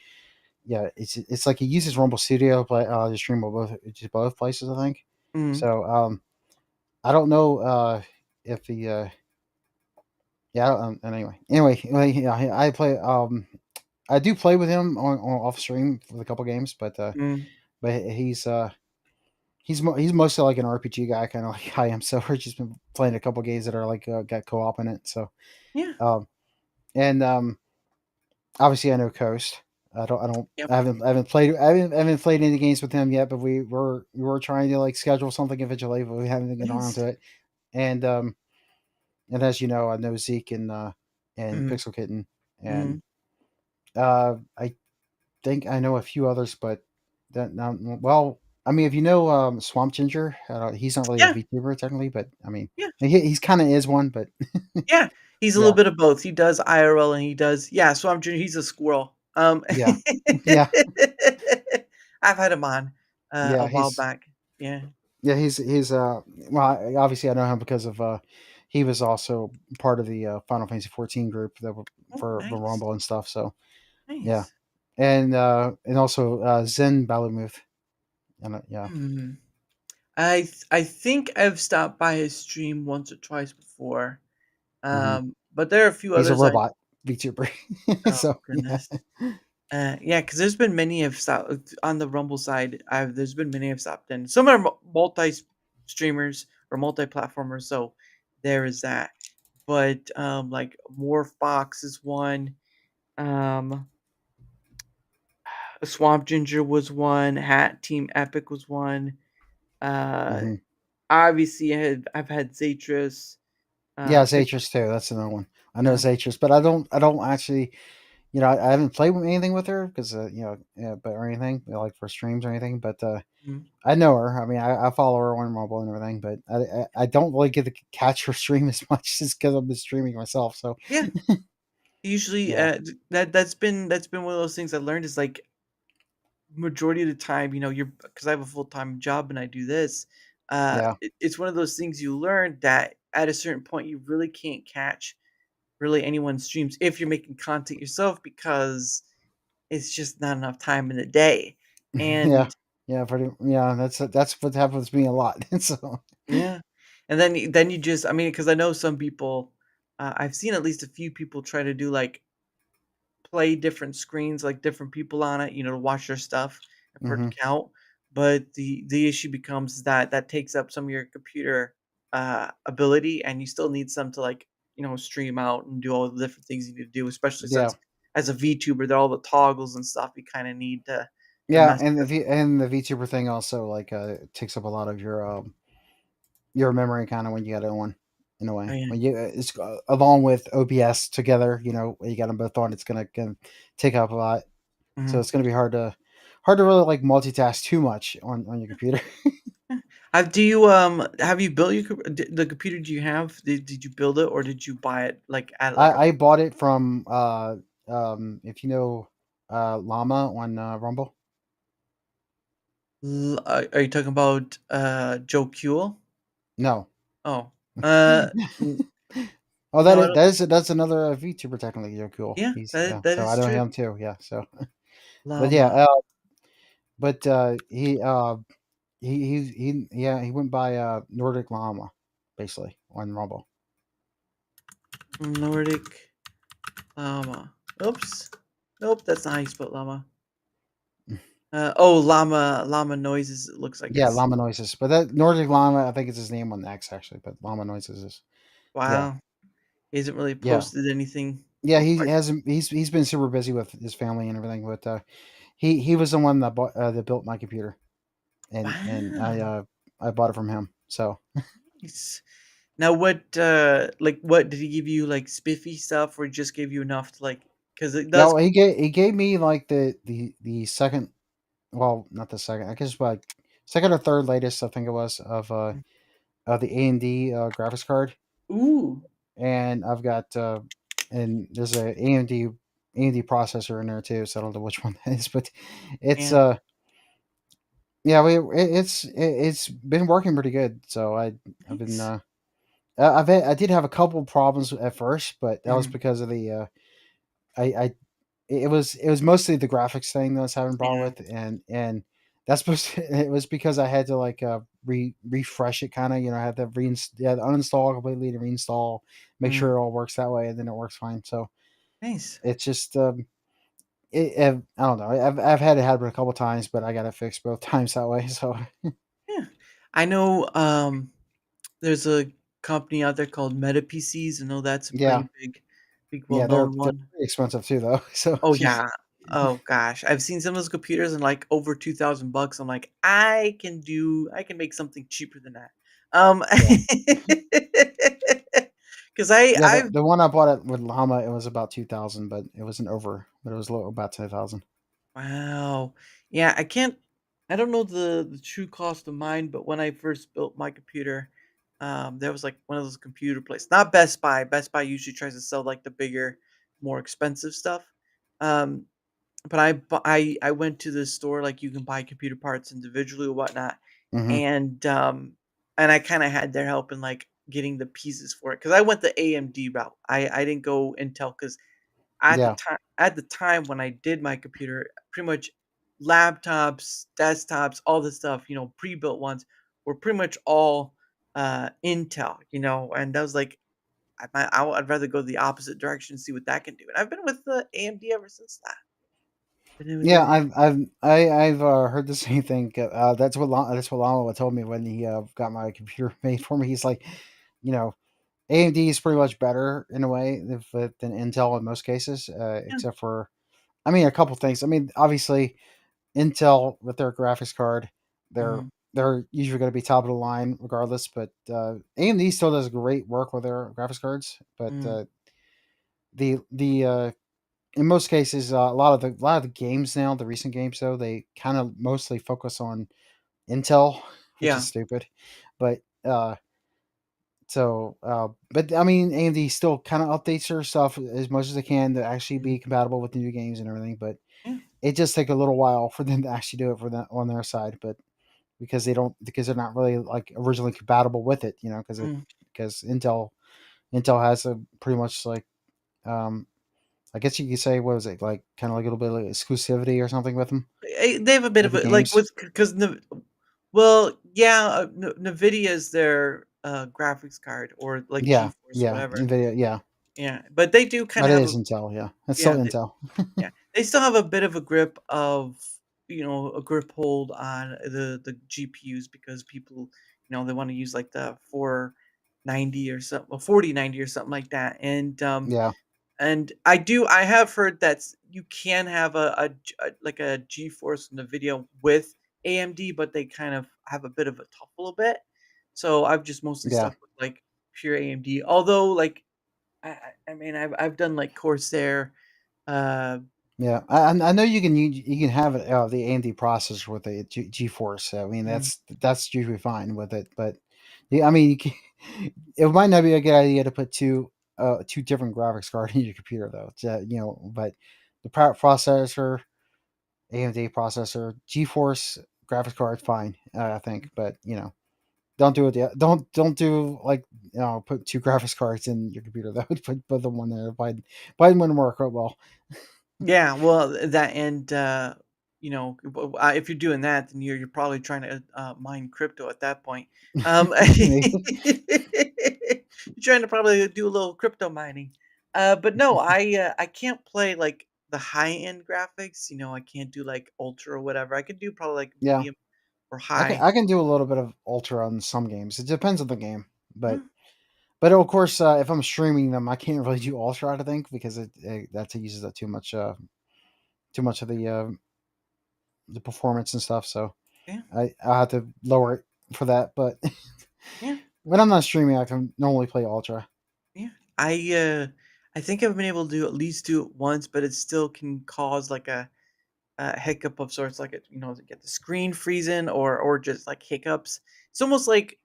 Yeah, it's like he uses Rumble Studio to stream both places, I think. mm, So I don't know if he yeah. And anyway, yeah, I play I do play with him on off stream with a couple games, mm. but he's mostly like an RPG guy, kind of like I am. So we've just been playing a couple games that are like got co-op in it. So Yeah. um and obviously I know Coast. Yep. I haven't played I haven't played any games with him yet, but we were trying to like schedule something eventually, but we haven't gotten around Nice. to it. And as you know, I know Zeke and Mm, Pixel Kitten, and mm. I think I know a few others, but that now well, I mean, if you know Swamp Ginger, he's not really a Yeah. VTuber technically, but I mean, Yeah. he's kind of is one, but Yeah. He's a little yeah, bit of both. He does IRL and he does, yeah. So I'm Junior. He's a squirrel. yeah, yeah, I've had him on a yeah, while back. Yeah. he's well, obviously I know him because of he was also part of the Final Fantasy 14 group that were Oh, for the nice. Rumble and stuff. So yeah, Nice. and also Zen Balamuth, and yeah, Hmm. I think I've stopped by his stream once or twice before. hmm But there are a few he's a others I robot VTuber. oh So yeah, goodness. Yeah, because there's been many have stopped on the Rumble side. There's been many have stopped in. Some are multi streamers or multi platformers, so there is that. But like Morph Box is one. Um, Swamp Ginger was one. Hat Team Epic was one. Uh, hmm obviously I've had Zatris. yeah, Pick, Zatris too. That's another one. I know uh, Zatris, but I don't actually. I haven't played with anything with her because but or anything like for streams or anything. But mm, I know her. I mean, I follow her on mobile and everything, but I don't really get to catch her stream as much just because I've been streaming myself. So yeah. Usually, yeah, that's been one of those things I learned is like majority of the time, you're because I have a full time job and I do this. yeah, It's one of those things you learn that at a certain point you really can't catch really anyone's streams if you're making content yourself because it's just not enough time in the day. yeah, And yeah. Pretty, yeah. That's what happens to me a lot. So yeah, and then you just I mean because I know some people, I've seen at least a few people try to do like play different screens, like different people on it, to watch their stuff and for it to hmm count. But the issue becomes that that takes up some of your computer ability, and you still need some to like stream out and do all the different things you need to do. Especially yeah, since as a VTuber, there are all the toggles and stuff you kind of need to yeah. mess And with. the VTuber thing also like takes up a lot of your memory kind of when you got it on in a Oh way yeah. when you it's along with OBS together. When you got them both on, it's gonna take up a lot. So Mhm. it's gonna be hard to really like multitask too much on your computer. Yeah. Do you have you built the computer? Do you have? Did you build it or did you buy it like at like a I bought it from if you know Llama on Rumble. Are you talking about Joe Kuehl? No. Oh, n Oh, no, I don't. that's another VTuber technically. You're cool. Yeah, He's that yeah. that So I is know true. him too. Yeah. So, but yeah, Llama. but yeah, he went by Nordic Llama, basically on Rumble. Nordic llama. Oops. Nope, that's not how you spell llama. Oh, llama noises. It looks like Yeah, it's Llama Noises, but that Nordic Llama, I think it's his name on X actually, but Llama Noises is yeah, wow. He hasn't really yeah, posted anything. yeah. He Like, hasn't. He's been super busy with his family and everything, but he was the one that that built my computer, and wow. I bought it from him. So Nice. Now, what what did he give you? Like spiffy stuff, or just gave you enough to like? Because it yeah, does. well, he gave me like the second, well, not the second, I guess like second or third latest, I think it was of the AMD graphics card, Ooh. and I've got and there's a AMD processor in there too, so I don't know which one that is, but it's Man. yeah, it's been working pretty good. So I've been Nice. I did have a couple problems at first, but that was Mm, because of the I it was mostly the graphics thing that I was having a problem yeah. with, and that's supposed to, it was because I had to like refresh it kind of, you know, I had to uninstall completely to reinstall, make Mm, sure it all works that way, and then it works fine. So nice. it's just I don't know, I've had it happen a couple times, but I got it fixed both times that way. So Yeah. I know. There's a company out there called Meta PCs. I know that's a yeah, pretty big, well yeah, known they're one. pretty expensive too though. So Oh geez. yeah. Oh gosh, I've seen some of those computers and like over $2,000. I'm like, I can make something cheaper than that. Yeah. Because Yeah, I've the one I bought it with Llama, it was about 2,000, but it wasn't over, but it was low, about 10,000. wow. Yeah, I don't know the true cost of mine, but when I first built my computer, there was like one of those computer places, not Best Buy. Best Buy usually tries to sell like the bigger, more expensive stuff. Um, but I went to the store like you can buy computer parts individually or whatnot, Hmm. and and I kind of had their help in like getting the pieces for it because I went the AMD route. I didn't go Intel because Yeah, at the time when I did my computer, pretty much laptops, desktops, all the stuff, pre-built ones were pretty much all Intel, and I was like, I'd rather go the opposite direction and see what that can do. And I've been with the AMD ever since that. Been with yeah, AMD. I've heard the same thing. That's what Llama told me when he got my computer made for me. He's like, you know, AMD is pretty much better in a way than Intel in most cases, Yeah. except for, I mean, a couple things. I mean, obviously, Intel with their graphics card, they're Mhm, they're usually going to be top of the line regardless. But AMD still does great work with their graphics cards. But mhm, the in most cases, a lot of the games now, the recent games though, they kind of mostly focus on Intel, which is yeah. stupid. But but I mean, AMD still kind of updates their stuff as much as they can to actually Mhm, be compatible with the new games and everything. But yeah. it just take a little while for them to actually do it for that on their side. But because they're not really like originally compatible with it, you know, Mhm. because Intel has a pretty much like um I guess you could say, what was it, like kind of like a little bit of exclusivity or something with them They have a bit with of the a like games. with because well, yeah, Nvidia is their graphics card or like Yeah, GeForce, yeah, whatever. Nvidia, yeah, Yeah, but they do kind but of it have is a Intel. Yeah, it's still yeah. Intel. Yeah, they still have a bit of a grip of, a grip hold on the GPUs because people, they want to use like the 490 or something, or 4090 or something like that. Yeah, And I have heard that you can have like a GeForce and a video with AMD, but they kind of have a bit of a tough little bit. So I've just mostly yeah. stuck with like pure AMD. Although like I mean I've done like Corsair, uh Yeah, I know you can have the AMD processor with a GeForce. I mean, mm, that's usually fine with it. But yeah, I mean, it might not be a good idea to put two different graphics cards in your computer though. You know, but the processor, AMD processor, GeForce graphics card, fine. I think, but you know, don't do it. Yeah, don't do like, you know, put two graphics cards in your computer. That would put them on there. Biden wouldn't work out well. yeah, well, that and if you're doing that, then you're probably trying to mine crypto at that point. Maybe. You're trying to probably do a little crypto mining. But no, I can't play like the high end graphics. I can't do like ultra or whatever. I could do probably like Yeah, medium or I can high. I can do a little bit of ultra on some games. It depends on the game, but Mm, of course, if I'm streaming them, I can't really do ultra. I think because that uses up too much of the performance and stuff. So yeah, I have to lower it for that. But yeah, when I'm not streaming, I can normally play ultra. yeah. I think I've been able to at least do it once, but it still can cause like a hiccup of sorts, like to get the screen freezing or just like hiccups. It's almost like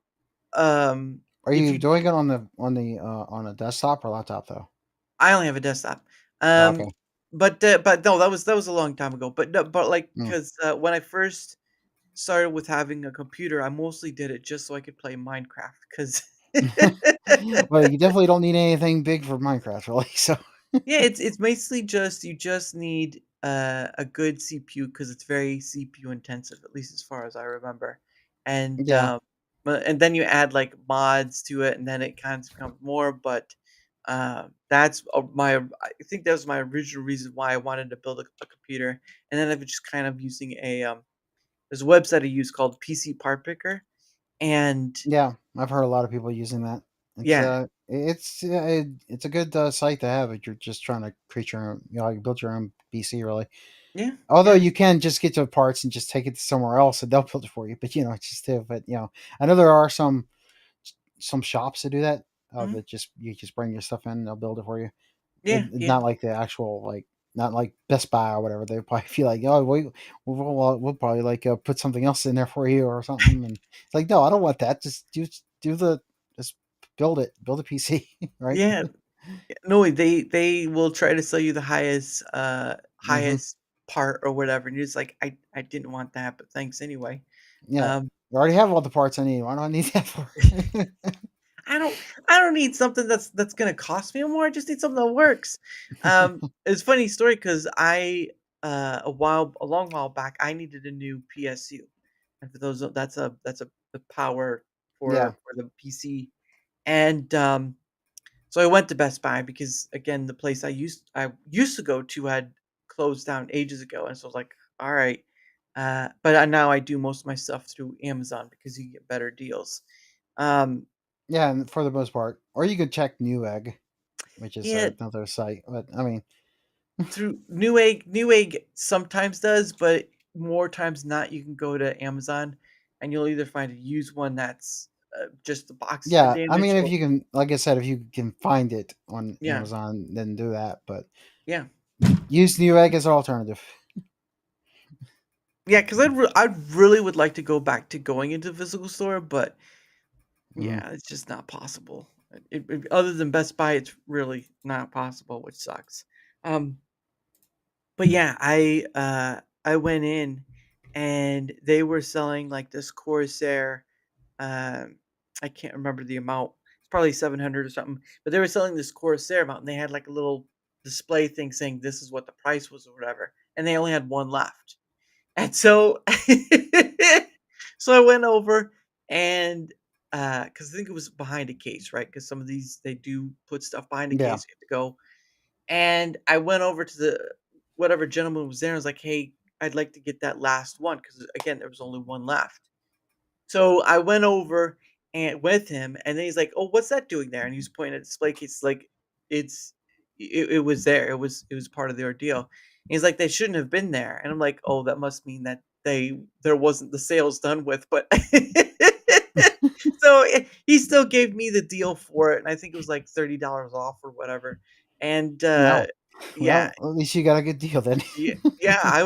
Are if you you doing it on a desktop or laptop though? I only have a desktop. Oh, Um, okay. but no, that was a long time ago. But no, but like Mm. because when I first started with having a computer, I mostly did it just so I could play Minecraft. Because Well, you definitely don't need anything big for Minecraft, really. So yeah, it's basically just you just need a good CPU because it's very CPU intensive, at least as far as I remember. And yeah, and then you add like mods to it, and then it kind of becomes more. But that's I think that was my original reason why I wanted to build a computer, and then I've just kind of using there's a website I use called PC Part Picker, and yeah, I've heard a lot of people using that. yeah, It's a good site to have if you're just trying to create your own, you build your own PC, really. yeah, Although yeah, you can just get to parts and just take it somewhere else and they'll build it for you. But it's just but I know there are some shops that do that. mhm, That just you just bring your stuff in and they'll build it for you. yeah, yeah, Not like the actual not like Best Buy or whatever. They probably feel like, oh, we'll probably like put something else in there for you or something. And it's like, no, I don't want that. Just build a PC, right? yeah. No, they will try to sell you the Hmm. highest part or whatever, and you're just like, I didn't want that, but thanks anyway. Yeah, Um, I already have all the parts I need. Why do I need that for? I don't I don't need something that's gonna cost me more. I just need something that works. It's a funny story because a long while back, I needed a new PSU, and for those that's a the power Yeah, for the PC, and so I went to Best Buy because again, the place I used to go to had closed down ages ago, and so I was like, all right. But now I do most of my stuff through Amazon because you get better deals. Um, yeah, and for the most part, or you could check Newegg, which is yeah, another site. But I mean, through Newegg sometimes does, but more times not, you can go to Amazon and you'll either find a used one that's just the box's been yeah, I mean, damaged, if or you can, like I said, if you can find it on yeah, Amazon, then do that. But yeah, use Newegg as an alternative. yeah. Because I really would like to go back to going into a physical store, but Hmm. yeah, it's just not possible. Other than Best Buy, it's really not possible, which sucks. Um, but yeah, I went in and they were selling like this Corsair. Um, I can't remember the amount. It's probably 700 or something. But they were selling this Corsair mount, and they had like a little display thing saying this is what the price was or whatever. And they only had one left. And so, so I went over and because I think it was behind a case, right? Because some of these they do put stuff behind a Yeah, case. You have to go. And I went over to the whatever gentleman was there. I was like, "Hey, I'd like to get that last one because again, there was only one left." So I went over and with him, and then he's like, "Oh, what's that doing there?" And he was pointing at the display case, like it's it was there. It was part of the ordeal. And he's like, "They shouldn't have been there." And I'm like, "Oh, that must mean that there wasn't the sales done with." But so he still gave me the deal for it, and I think it was like $30 off or whatever. And no. yeah, Well, at least you got a good deal then. yeah, yeah,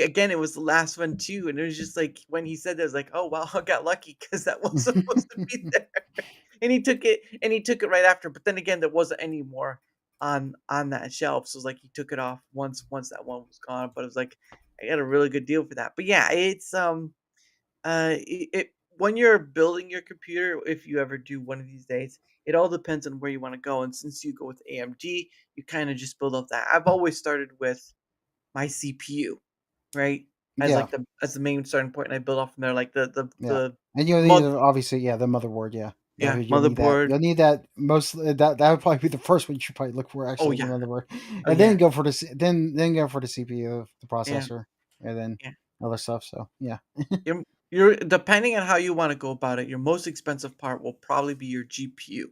again, it was the last one too, and it was just like when he said that, I was like, "Oh, wow, I got lucky because that was supposed to be there." And he took it right after, but then again, there wasn't any more on that shelf, so, it was like, he took it off once that one was gone, but it was like, I got a really good deal for that. But yeah, it's, it when you're building your computer, if you ever do one of these days, it all depends on where you wanna go, and since you go with AMD, you kinda just build up that. I've always started with my CPU, right? as Yeah, like the main starting point, and I build off from there. Like yeah. the And you'll need mother, obviously, yeah, the motherboard. Yeah, yeah, you'll need that. motherboard. You'll need that most. That would probably be the first one you should probably look for. Oh Actually, the yeah, motherboard, oh and then yeah, go for the then go for the CPU, the yeah, processor, and then yeah. other stuff. So yeah, You're depending on how you want to go about it. Your most expensive part will probably be your GPU.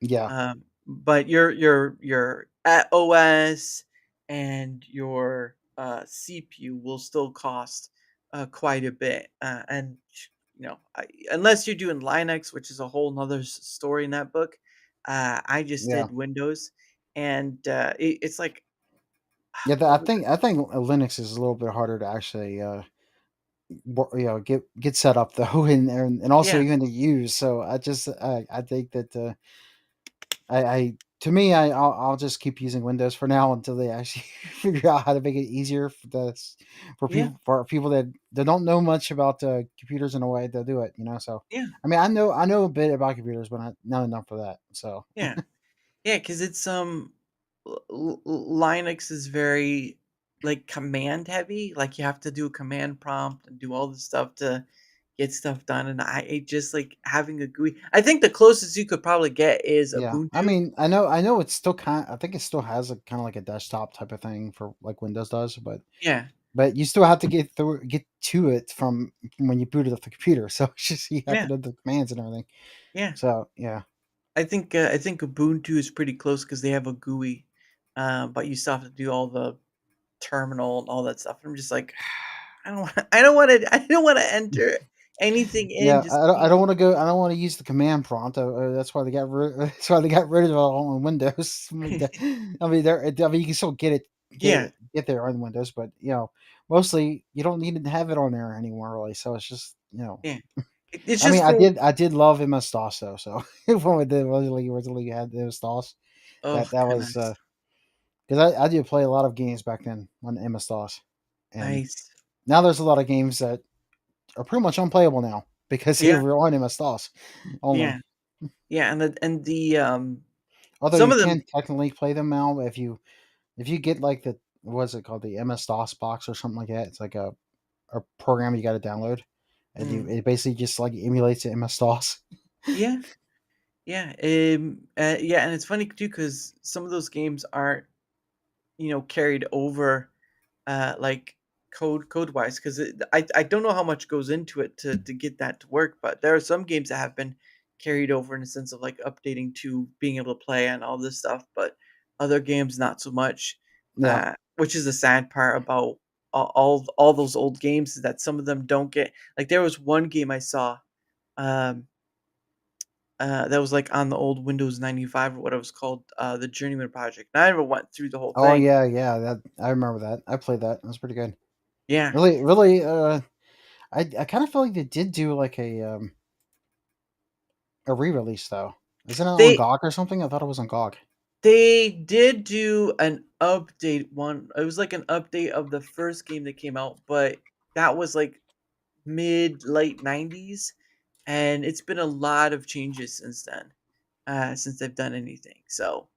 yeah, But your OS and your CPU will still cost quite a bit. And unless you're doing Linux, which is a whole nother story in that book. I just yeah, did Windows, and it's like yeah. what was it? I think Linux is a little bit harder to actually get set up though, and also Yeah, even to use. So I think that I to me I'll just keep using Windows for now until they actually figure out how to make it easier yeah, for people that don't know much about computers in a way to do it. So yeah, I mean I know a bit about computers, but not enough for that. So yeah. Yeah, because it's Linux is very like command heavy. Like you have to do a command prompt and do all this stuff to get stuff done. And I it just like having a GUI. I think the closest you could probably get is yeah, I Ubuntu. mean I know it's still I think it still has a kind of like a desktop type of thing for like Windows does, Yeah, but you still have to get to it from when you boot it off the computer. So it's just you have to yeah, know the commands and everything. yeah. So yeah, I think Ubuntu is pretty close because they have a GUI, but you still have to do all the terminal and all that stuff. I'm just like, I don't want to enter anything in. yeah. Just I don't want to go. I don't want to use the command prompt. That's why they got rid. That's why they got rid of it all on Windows. I mean, there. I mean, you can still yeah, get there on Windows, but mostly you don't need to have it on there anymore, really. So it's just yeah. It's I mean, just for I did love MS DOS though. So when we did originally had MS DOS, oh that was goodness. because I did play a lot of games back then on MS DOS, and Nice. now there's a lot of games that are pretty much unplayable now because they Yeah, were on MS DOS only. yeah, yeah, and Although some you of them can technically play them now if you get like the what's it called, the MS DOS box or something like that. It's like a program you got to download, and mm, it basically just like emulates the MS DOS. yeah, yeah, yeah, and it's funny too because some of those games aren't, carried over, like code wise because I don't know how much goes into it to get that to work, but there are some games that have been carried over in a sense of like updating to being able to play and all this stuff, but other games not so much. Yeah. Which is the sad part about all those old games is that some of them don't get like there was one game I saw um that was like on the old Windows 95 or what it was called, the Journeyman Project. And I never went through the whole Oh thing. yeah, yeah. That I remember that. I played that. It was pretty good. Yeah. Really, really. I kind of feel like they did do like a re-release though. Isn't it on They GOG or something? I thought it was on GOG. They did do an update one. It was like an update of the first game that came out, but that was like mid late 90s, and it's been a lot of changes since then. Since they've done anything. So,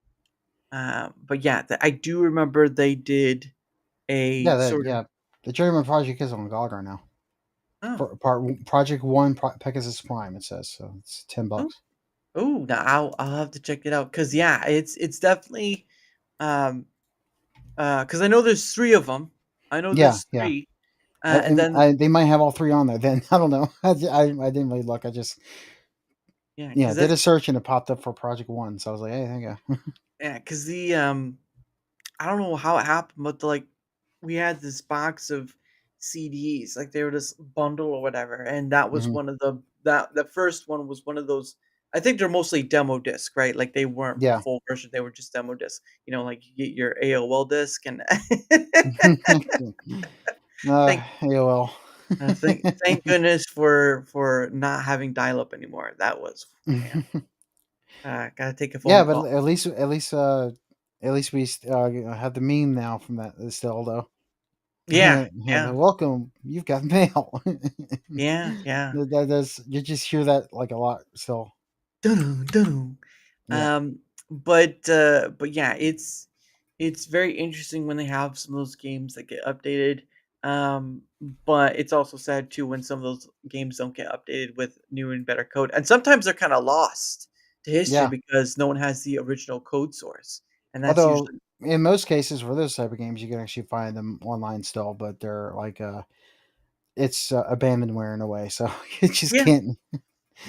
but yeah, I do remember they did a Yeah, that sort of yeah. The Journeyman Project is on GOG right now. oh, For Project One Pegasus Prime, it says so. It's $10. oh, oh, now I'll have to check it out because yeah, it's definitely um because I know there's three of them. I know Yeah, there's yeah. three, and then They might have all three on there. Then I don't know. I didn't really look. I just yeah, because did that's a search and it popped up for Project One. So I was like, hey, thank you. yeah, because the I don't know how it happened, but like we had this box of CDs, like they were this bundle or whatever, and that was Hmm. one of the first one was one of those. I think they're mostly demo disc, right? Like they weren't Yeah. full version; they were just demo disc. Like you get your AOL disc, and thank AOL. thank goodness for not having dial up anymore. That was man, gotta take a Yeah, phone but call. at least we have the meme now from that still though. Yeah, Yeah, yeah, welcome. You've got mail. yeah, yeah. You just hear that like a lot still. Dun-dun, dun-dun. Yeah. But yeah, it's very interesting when they have some of those games that get updated. Um, but it's also sad too when some of those games don't get updated with new and better code, and sometimes they're kind of lost to history Yeah. because no one has the original code source, and that's Although usually in most cases for those type of games, you can actually find them online still, but they're like it's abandonware in a way, so you just yeah, can't.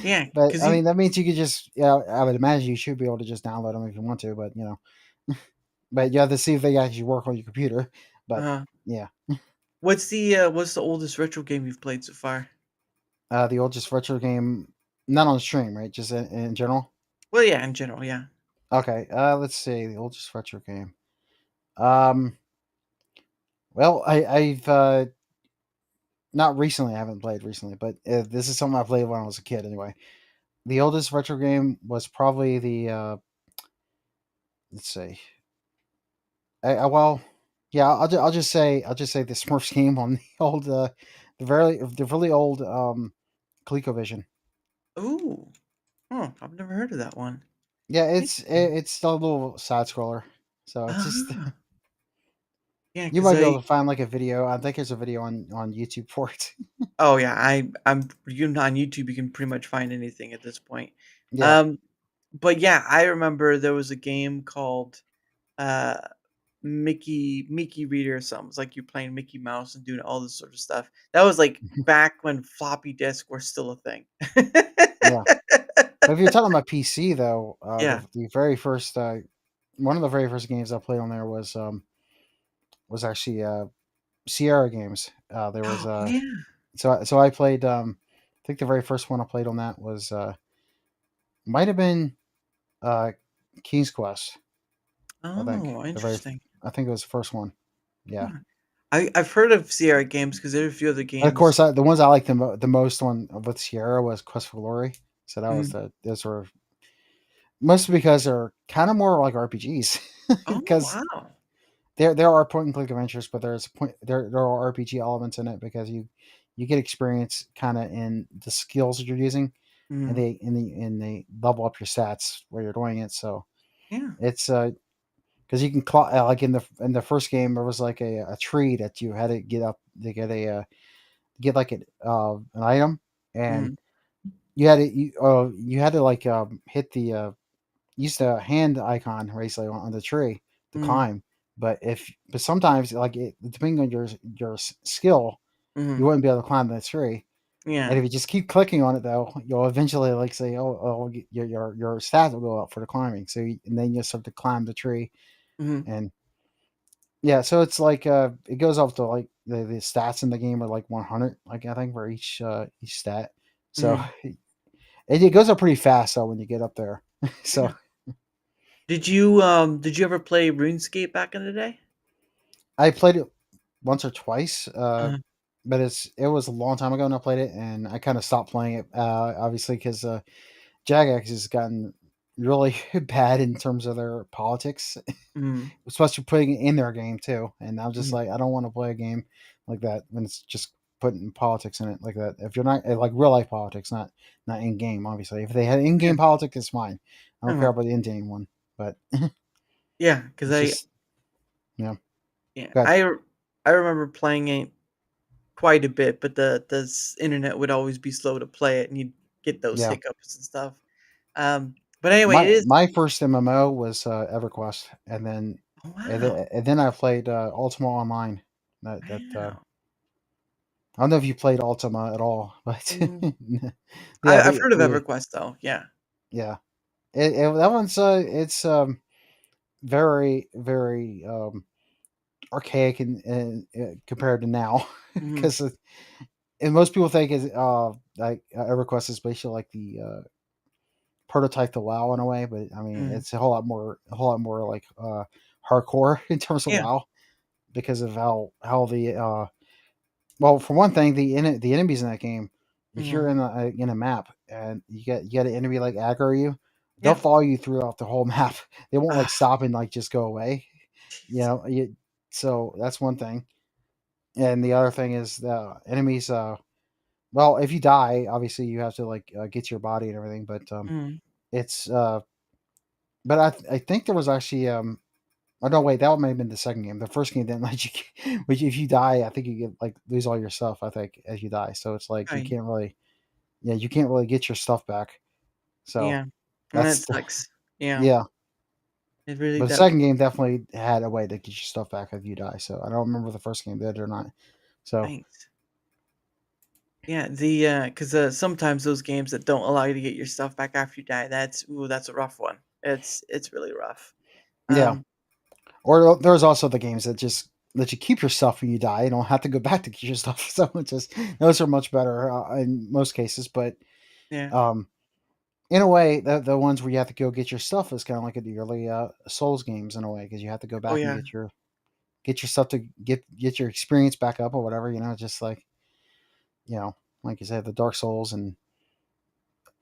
yeah, But because I you mean, that means you could just, yeah, I would imagine you should be able to just download them if you want to, but but you have to see if they actually work on your computer. But uh, yeah, what's the oldest retro game you've played so far? the oldest retro game, not on stream, right? Just in general. Well, yeah, in general, yeah. Okay, let's see the oldest retro game. Um, well, I've not recently. I haven't played recently, but this is something I played when I was a kid. Anyway, the oldest retro game was probably the let's see. Well, yeah, I'll just say the Smurfs game on the old the really old ColecoVision. Ooh, huh, I've never heard of that one. Yeah, Interesting. it's still a little side scroller, so it's just Ah, yeah, you because might be able to find like a video. I think there's a video on YouTube for it. oh yeah, I'm you on YouTube. You can pretty much find anything at this point. Yeah, Um, but yeah, I remember there was a game called uh Mickey Reader or something. It's like you're playing Mickey Mouse and doing all this sort of stuff. That was like back when floppy disks were still a thing. yeah. But if you're talking about PC though, Yeah. the very first one of the very first games I played on there was actually Sierra games. There was Oh yeah. so I played. I think the very first one I played on that was might have been uh, King's Quest. I think Oh, the very interesting. I think it was the first one. Yeah, Huh. I've heard of Sierra games because there are a few other and of games. course the ones I liked the most one with Sierra was Quest for Glory. So that was Mhm. those were mostly because they're kind of more like RPGs Oh because wow. there are point and click adventures, but there are RPG elements in it because you get experience kind of in the skills that you're using, and Mhm. they level up your stats while you're doing it. So Yeah. it's because you can like in the first game there was like a tree that you had to get up to get a get like an item, and Mhm. you had to like hit the use the hand icon basically on the tree to Mhm. climb. But sometimes like depending on your skill, you Mhm. wouldn't be able to climb that tree. And Yeah. if you just keep clicking on it though, you'll eventually like say, your stats will go up for the climbing. And then you start to climb the tree, Mhm. and yeah, so it's like it goes up to like the stats in the game are like 100, like I think for each stat. So Mhm. it goes up pretty fast though when you get up there. So Yeah. Did you ever play RuneScape back in the day? I played it once or twice, Uh, but it was a long time ago when I played it, and I kind of stopped playing it obviously because Jagex has gotten really bad in terms of their politics, mhm. especially putting it in their game too. And I'm just Mhm. like, I don't want to play a game like that when it's just putting politics in it like that. If you're not like real life politics, not in game, obviously. If they had in Yeah. game politics, it's fine. I don't care Uh-huh. about the in game one, but Yeah, 'cause it's just yeah, good. I remember playing it quite a bit, but the internet would always be slow to play it, and you'd get those Yeah, hiccups and stuff. But anyway, it is my first MMO was EverQuest, oh, wow. and then I played Ultima Online. That Wow. I don't know if you played Ultima at all, but Mm, yeah, I've heard of the EverQuest, though, yeah. yeah, that one's it's very very archaic and compared to now Mhm. because and most people think is like EverQuest is basically like the prototype to WoW in a way, but I mean Mhm. it's a whole lot more like hardcore in terms of Yeah. WoW because of how the well, for one thing, the enemies in that game, if you're Mhm. in a map and you get an enemy like aggro you, they'll Yeah. follow you throughout the whole map. They won't like Ah, stop and like just go away. You jeez. know, so that's one thing. And the other thing is the enemies. Well, if you die, obviously you have to like get to your body and everything. But Mhm. it's but I think there was actually Oh no, wait, that might have been the second game. The first game didn't let you. Which if you die, I think you get like lose all your stuff. I think as you die, so it's like you Right. can't really, yeah, you can't really get your stuff back. So Yeah. And that that's sucks. Yeah. yeah. It really But the does. second game definitely had a way to get your stuff back if you die. So I don't remember the first game did or not. So Thanks. Yeah, because sometimes those games that don't allow you to get your stuff back after you die, that's a rough one. It's really rough. yeah. Um, Or there's also the games that just let you keep your stuff when you die. You don't have to go back to get your stuff. So it's just those are much better in most cases. But yeah. um, in a way, the ones where you have to go get your stuff is kind of like the early Souls games in a way because you have to go Oh back and yeah. get your stuff to get your experience back up or whatever. Just like like you said, the Dark Souls and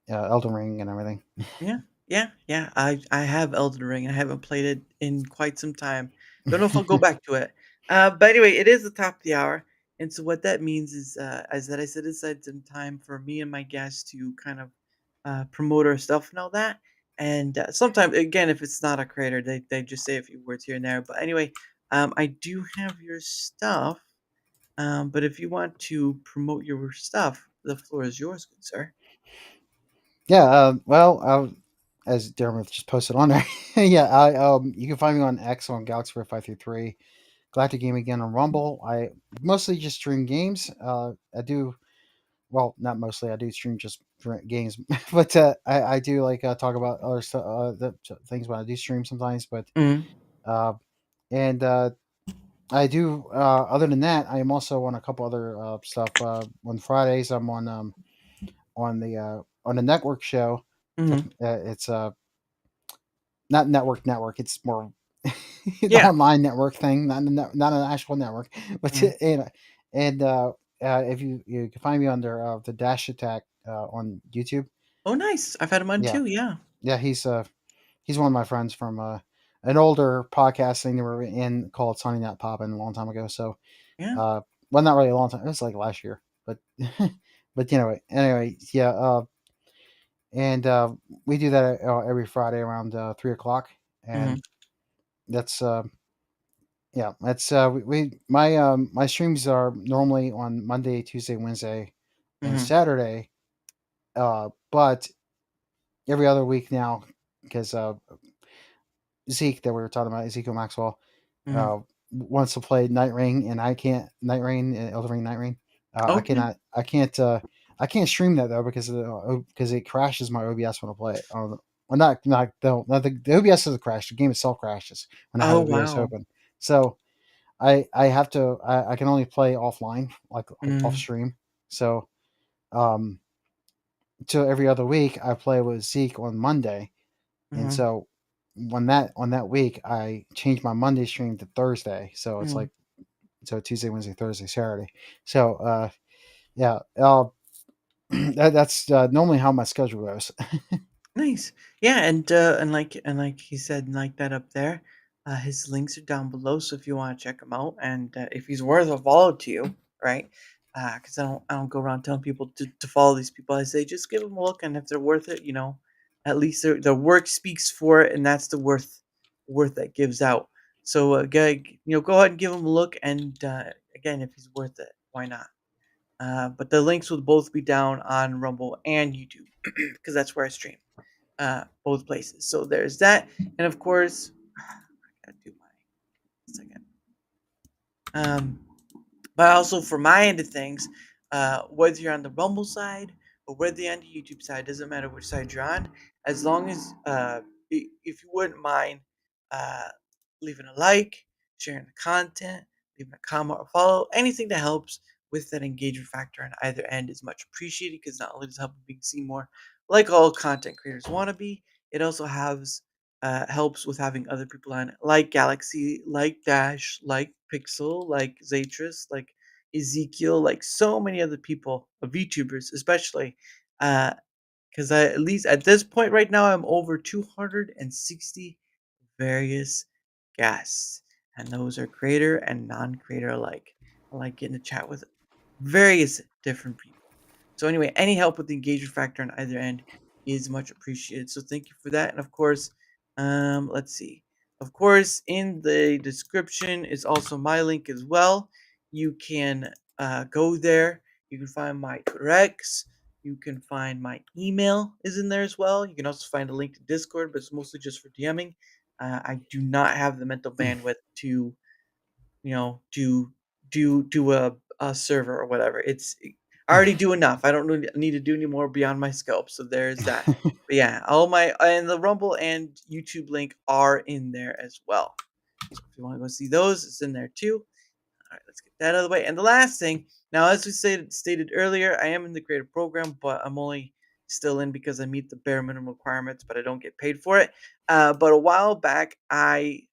Elden Ring and everything. Yeah, yeah, yeah. I have Elden Ring. I haven't played it in quite some time. Don't know if I'll go back to it. But anyway, it is the top of the hour, and so what that means is that I set aside some time for me and my guests to kind of promote our stuff and all that. And sometimes, again, if it's not a creator, they just say a few words here and there. But anyway, I do have your stuff. But if you want to promote your stuff, the floor is yours, good sir. Yeah, well, as Dermot just posted on there, yeah, you can find me on X on GalaxyRed 533. Galactic Game again on Rumble. I mostly just stream games. I do well, not mostly. I do stream just games, but I do like talk about other stuff, things when I do stream sometimes. But Mm-hmm. uh, and I do. Other than that, I am also on a couple other stuff. On Fridays, I'm on the network show. Mm-hmm. It's not network. It's more the Yeah. online network thing, not an actual network. But Mm. and if you can find me under the Dash Attack on YouTube. Oh, nice. I've had him on Yeah, too. Yeah. yeah, he's one of my friends from an older podcast thing that we were in called Sunny Not Poppin' a long time ago. So Yeah. uh, well, not really a long time. It was like last year, but but anyway, yeah. And we do that every Friday around 3 o'clock, Mhm. and that's yeah, that's my streams are normally on Monday, Tuesday, Wednesday, and Mhm. Saturday. But every other week now, because Zeke that we were talking about, Ezekiel Maxwell, Mhm. uh, wants to play Night Ring, and I can't Night Ring, Elden Ring Night Ring. I Okay. cannot, I can't stream that though because it crashes my OBS when I play it. Well, not the OBS doesn't crash. The game itself crashes when I have Oh, OBS wow. open. So I have to I can only play offline like off Mhm. stream. So um so every other week I play with Zeke on Monday, and Mhm. so on that week I change my Monday stream to Thursday. So it's Mhm. like Tuesday, Wednesday, Thursday, Saturday. So yeah, that's normally how my schedule goes. Nice. Yeah, and like he said, like that up there, his links are down below. So if you want to check him out, and if he's worth a follow to you, right? Because I don't go around telling people to follow these people. I say just give them a look, and if they're worth it, at least their work speaks for it, and that's the worth that gives out. So go ahead and give him a look, and again, if he's worth it, why not? But the links will both be down on Rumble and YouTube because that's where I stream, both places. So there's that, and of course, I gotta do my second. Um, but also for my end of things, whether you're on the Rumble side or whether you're on the YouTube side, doesn't matter which side you're on, as long as if you wouldn't mind uh, leaving a like, sharing the content, leaving a comment or follow, anything that helps with that engagement factor on either end is much appreciated because not only does it help being seen more, like all content creators want to be, it also helps with having other people on it, like Galaxy, like Dash, like Pixel, like Zatris, like Ezekiel, like so many other people, of VTubers especially. Because I at least at this point right now, I'm over 260 various guests, and those are creator and non-creator alike. I like getting to chat with various different people. So anyway, any help with the engagement factor on either end is much appreciated. So thank you for that. And of course, let's see. Of course, in the description is also my link as well. You can go there. You can find my Twitter X. You can find my email is in there as well. You can also find a link to Discord, but it's mostly just for DMing. I do not have the mental bandwidth to do a server or whatever. I already do enough. I don't need to do any more beyond my scope. So there's that. But yeah, all my and the Rumble and YouTube link are in there as well. So if you want to go see those, it's in there too. All right, let's get that out of the way. And the last thing, now as we stated earlier, I am in the creative program, but I'm only still in because I meet the bare minimum requirements, but I don't get paid for it. But a while back, I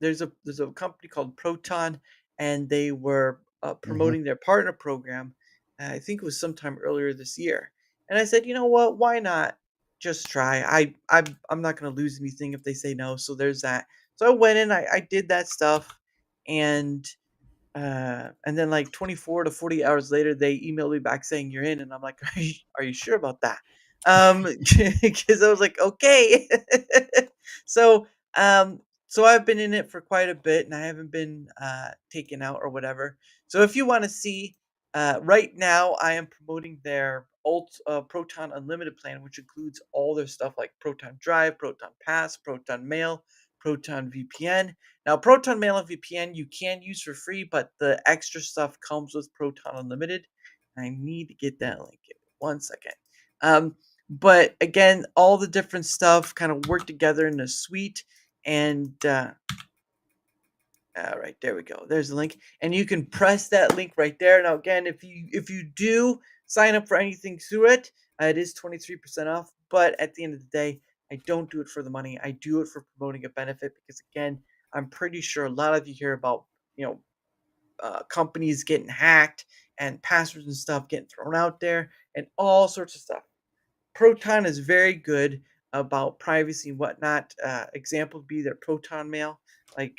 there's a company called Proton, and they were Hmm. promoting their partner program. I think it was sometime earlier this year, and I said, you know what, why not just try? I'm not going to lose anything if they say no. So there's that. So I went in, I did that stuff, and and then like 24 to 40 hours later, they emailed me back saying you're in, and I'm like, are you sure about that? Because I was like, okay. so um, so I've been in it for quite a bit, and I haven't been taken out or whatever. So if you want to see, right now I am promoting their Proton Unlimited plan, which includes all their stuff like Proton Drive, Proton Pass, Proton Mail, Proton VPN. Now, Proton Mail and VPN you can use for free, but the extra stuff comes with Proton Unlimited. I need to get that link. Give me 1 second. But again, all the different stuff kind of work together in a suite, and all right, there we go. There's the link, and you can press that link right there. Now, again, if you do sign up for anything through it, it is 23% off. But at the end of the day, I don't do it for the money. I do it for promoting a benefit because, again, I'm pretty sure a lot of you hear about you know companies getting hacked and passwords and stuff getting thrown out there and all sorts of stuff. Proton is very good about privacy and whatnot. Example would be their Proton Mail. Like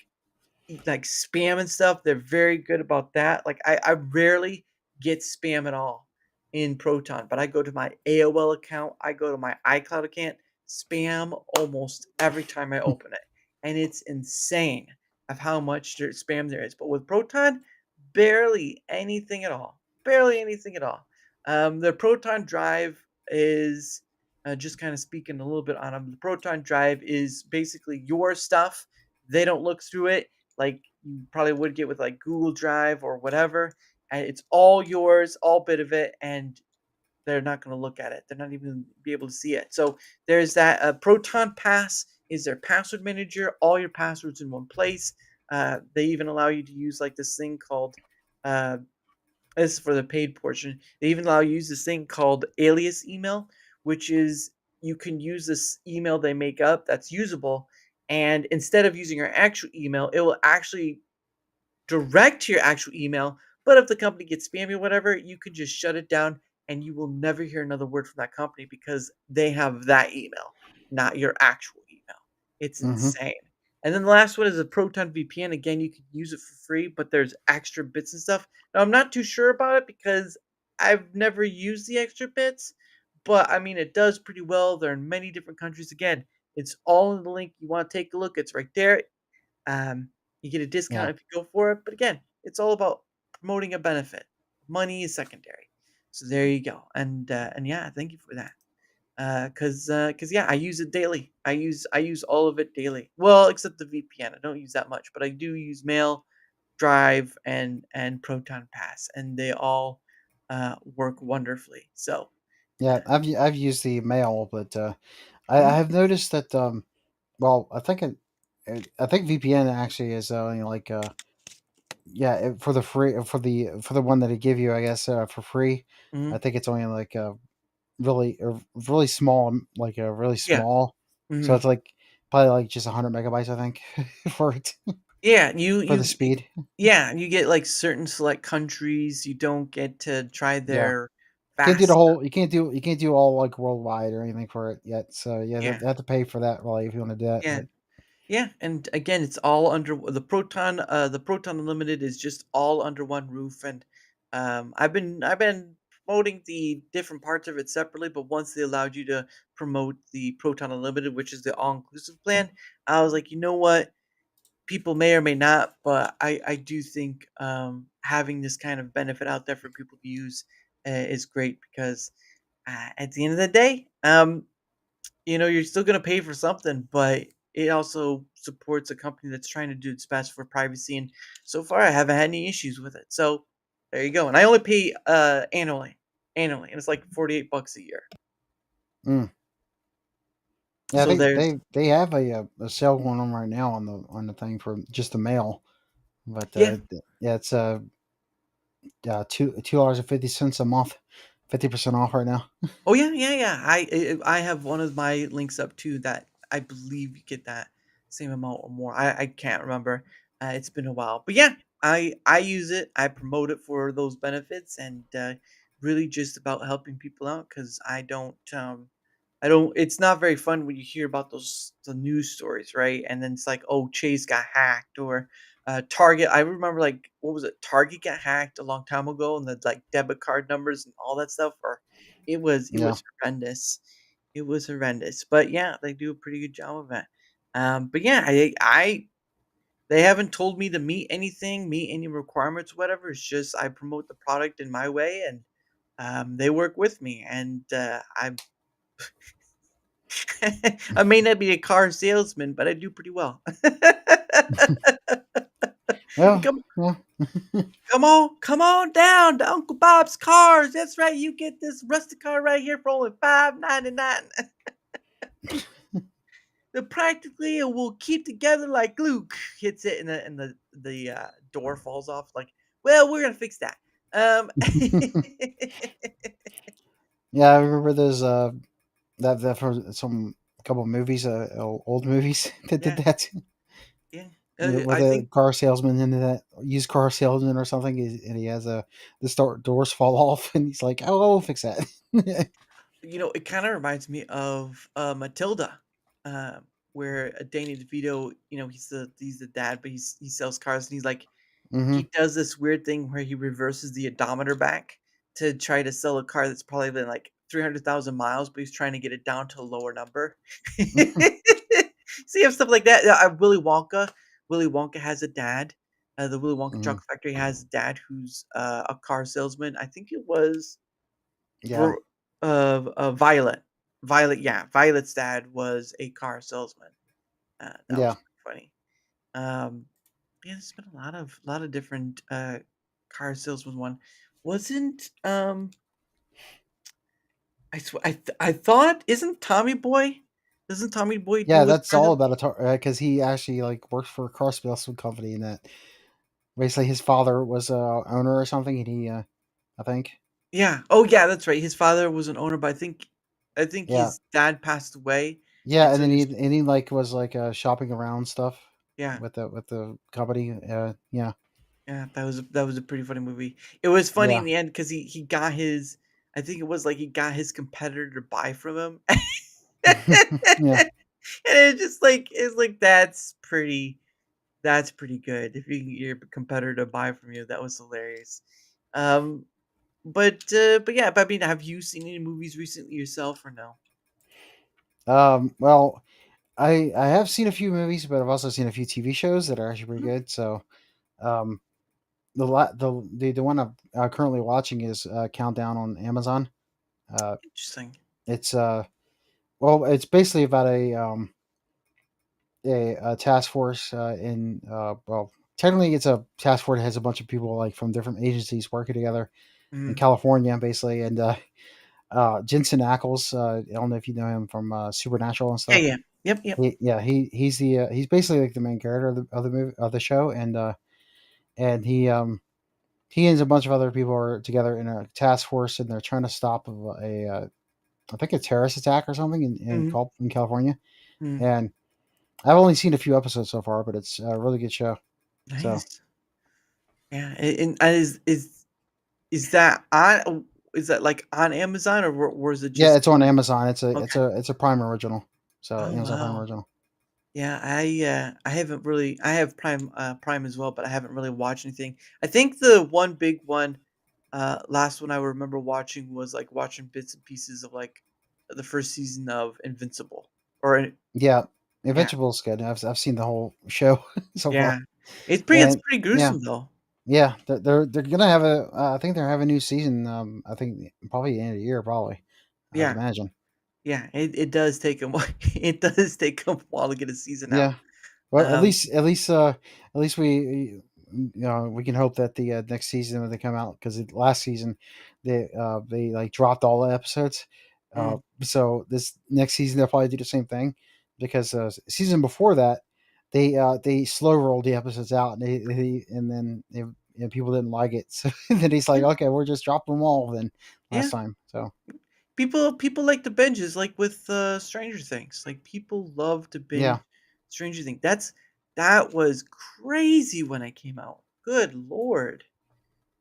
like spam and stuff, they're very good about that. Like I rarely get spam at all in Proton, but I go to my AOL account, I go to my iCloud account, spam almost every time I open it. And it's insane of how much spam there is. But with Proton, barely anything at all. Barely anything at all. The Proton Drive is just kind of speaking a little bit on them. The Proton Drive is basically your stuff. They don't look through it like you probably would get with like Google Drive or whatever. And it's all yours, all bit of it, and they're not going to look at it. They're not even be able to see it. So there's that. Proton Pass is their password manager. All your passwords in one place. They even allow you to use like this thing called. Uh, this is for the paid portion. They even allow you to use this thing called alias email, which is you can use this email they make up that's usable, and instead of using your actual email, it will actually direct to your actual email. But if the company gets spammy or whatever, you can just shut it down and you will never hear another word from that company because they have that email, not your actual email. It's Hmm. insane. And then the last one is a Proton VPN. Again, you can use it for free, but there's extra bits and stuff. Now, I'm not too sure about it because I've never used the extra bits, but I mean, it does pretty well. They're in many different countries. Again, it's all in the link. You want to take a look, it's right there. Um, you get a Yeah. discount if you go for it. But again, it's all about promoting a benefit. Money is secondary. So there you go. And yeah, thank you for that. Cause yeah, I use it daily. I use all of it daily. Well, except the VPN. I don't use that much, but I do use Mail, Drive, and Proton Pass, and they all work wonderfully. So Yeah, uh, I've used the mail, but I mhm, have noticed that well, I think VPN actually is like yeah, for the free for the one that they give you, I guess for free. I mhm, think it's only like really small, like a really yeah. small. So Mhm. it's like probably like just 100 megabytes, I think, for it Yeah, you for the you y speed. yeah, you get, like, certain select countries, you don't get to try Yeah, their can't do the fast stuff. whole. You can't do all like worldwide or anything for it yet. So yeah, Yeah, they have to pay for that really if you want to do that. yeah, But yeah, and again, it's all under the Proton Unlimited is just all under one roof, and, I've been promoting the different parts of it separately, but once they allowed you to promote the Proton Unlimited, which is the all-inclusive plan, I was like, you know what? People may or may not, but I do think having this kind of benefit out there for people to use is great because at the end of the day, you're still gonna pay for something, but it also supports a company that's trying to do its best for privacy, and so far I haven't had any issues with it. So there you go. And I only pay annually, and it's like $48 a year. Mm. Yeah, So they there's they they have a sale going on right now on the thing for just the mail, but yeah. yeah, it's $2.50 a month, 50% off right now. Oh yeah, yeah, yeah. I have one of my links up too that I believe you get that same amount or more. I can't remember. It's been a while, but yeah, I use it. I promote it for those benefits and really just about helping people out because I don't. It's not very fun when you hear about the news stories, right? And then it's like, oh, Chase got hacked or Target. I remember like what was it? Target got hacked a long time ago, and the like debit card numbers and all that stuff are Yeah. it was horrendous. It was horrendous, but yeah, they do a pretty good job of it. But yeah, I they haven't told me to meet any requirements, whatever. It's just I promote the product in my way, and they work with me, and I may not be a car salesman, but I do pretty well. Well, come yeah. come on down to Uncle Bob's Cars. That's right, you get this rusty car right here for only $5.99. That practically it will keep together like glue. Hits it and the door falls off. Like, well, we're gonna fix that. Yeah, I remember there's that for some couple of movies, old movies that did Yeah, that. yeah. With I a think car salesman into that used car salesman or something, and he has the start doors fall off, and he's like, "Oh, I'll fix that." it kind of reminds me of Matilda, where Danny DeVito, he's the dad, but he sells cars, and he's like Hmm. he does this weird thing where he reverses the odometer back to try to sell a car that's probably been like 300,000 miles, but he's trying to get it down to a lower number. So you have stuff like that. Willy Wonka has a dad. The Willy Wonka Hmm. Chocolate Factory has a dad who's a car salesman. I think it was Yeah, Violet. Violet, yeah. Violet's dad was a car salesman. That yeah, was pretty funny. Yeah, there's been a lot of different car salesman one. Wasn't I thought isn't Tommy Boy? Doesn't Tommy Boy yeah. do his That's car all sales? about a because he actually like works for a car salesman company, and that basically his father was a owner or something, and he I think Yeah. Oh yeah, that's right. His father was an owner, but I think yeah. his dad passed away, Yeah, and and so then his he like was like shopping around stuff yeah. with the company. Yeah, Yeah, that was a pretty funny movie. It was funny in yeah, the end because he got his I think it was like he got his competitor to buy from him. yeah. And it's like that's pretty good if you can get your competitor to buy from you. That was hilarious. Um, but yeah, but I mean, have you seen any movies recently yourself or no? Well, I have seen a few movies, but I've also seen a few TV shows that are actually pretty Mhm. good. So, um, the one I'm currently watching is Countdown on Amazon. Uh, Interesting. it's well, it's basically about a task force in well, technically it's a task force that has a bunch of people like from different agencies working together in Mhm. California, basically, and Jensen Ackles. I don't know if you know him from Supernatural and Yeah, stuff. yeah. Yep, yep. He's basically like the main character of the movie of the show, and he and a bunch of other people are together in a task force, and they're trying to stop I think a terrorist attack or something Mhm. in California. Mhm. And I've only seen a few episodes so far, but it's a really good show. So Nice. Yeah, and is that like on Amazon or is it yeah, just it's on Amazon. okay? It's a Prime original. So Oh Amazon Prime wow. original. Yeah, I haven't really I have Prime as well, but I haven't really watched anything. I think the one big one Last one I remember watching was like watching bits and pieces of like the first season of Invincible. Or Yeah, yeah, Invincible's good. I've seen the whole show so yeah. far, It's and pretty yeah, gruesome though. yeah, they're gonna have a. I think they're having a new season. I think probably the end of the year, probably. I'd Yeah, imagine. yeah. It does take them. It does take a while to get a season out. Yeah. Well, Um, at least we can hope that the next season when they come out, because last season they like dropped all the episodes. mm, So this next season they'll probably do the same thing, because season before that they slow rolled the episodes out, and and people didn't like it. So then he's like, yeah, okay, we're just dropping them all then last yeah. time. So People like the binges, like with Stranger Things. Like people love to binge yeah. Stranger Things. That was crazy when it came out. Good lord.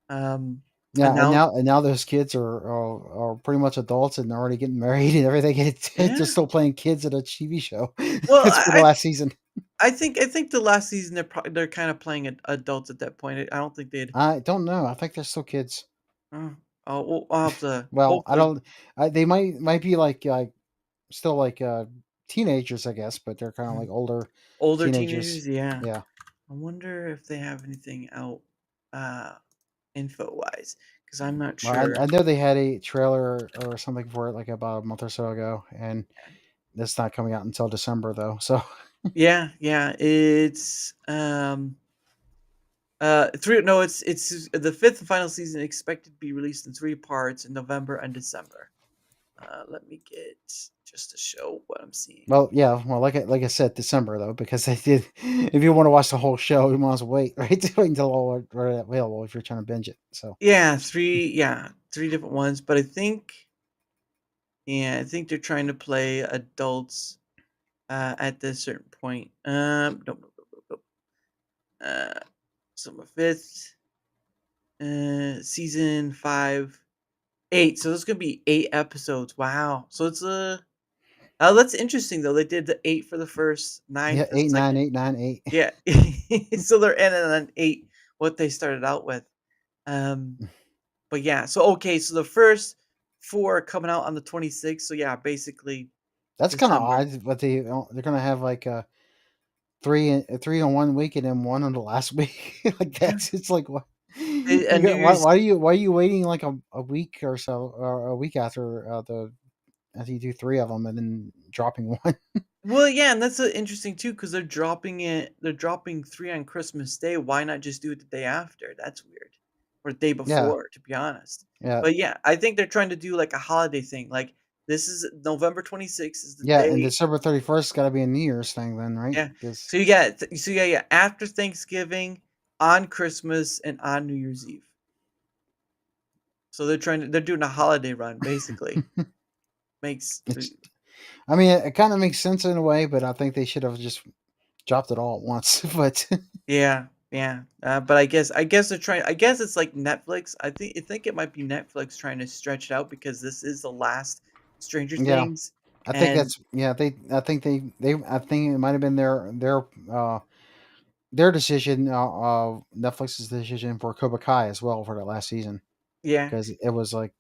Um, and Yeah, now, and now those kids are pretty much adults and already getting married and everything. They're yeah. still playing kids at a TV show. Well, It's for the last season. I think the last season they're kind of playing adults at that point. I don't think they'd. I don't know. I think they're still kids. Uh, I'll have to Well, I hopefully don't. They might be like still like teenagers, I guess, but they're kind of like older older teenagers. teenagers. Yeah, Yeah. I wonder if they have anything out, uh, info wise, because I'm not Well, sure. I know they had a trailer or something for it like about a month or so ago, and it's not coming out until December though. So Yeah, yeah, it's, three. No, it's the fifth and final season expected to be released in three parts in November and December. Let me get just to show what I'm seeing. well, yeah, well, like I said, December though, because they did. If you want to watch the whole show, you might as well wait, right? Wait until all are available if you're trying to binge it. So Yeah, three different ones, but I think they're trying to play adults at this certain point. Nope, nope, nope, nope, nope. Summer fifth, season 5, 8. So there's gonna be 8 episodes. Wow. So it's a that's interesting though. They did the 8 for the first, 9 yeah, for the second. 8, 9, 8, 9, 8. Yeah. So they're ending on 8, what they started out with. Um, but yeah, so okay, so the first 4 are coming out on the 26th. So yeah, basically That's kind of December. odd, but they're gonna have like three on one week and then one on the last week. Like Yeah. that's it's like what A you New got? Year's. Why are you waiting like a week or so, or a week after the after you do three of them and then dropping one? Well, yeah, and that's interesting too because they're dropping 3 on Christmas Day. Why not just do it the day after? That's weird. Or the day Yeah, before, to be honest. yeah. But yeah, I think they're trying to do like a holiday thing. Like this is November 26th is the Yeah, and day. December 31st got to be a New Year's thing then, right? Yeah. Because Yeah, after Thanksgiving, on Christmas, and on New Year's Eve. So they're doing a holiday run basically. Makes it's. I mean, it kind of makes sense in a way, but I think they should have just dropped it all at once. But Yeah, yeah. But I guess they're trying. I guess it's like Netflix. I think it might be Netflix trying to stretch it out because this is the last Stranger yeah, Things, I think and that's yeah. I think it might have been their decision, Netflix's decision for Cobra Kai as well for the last season, yeah, because it was like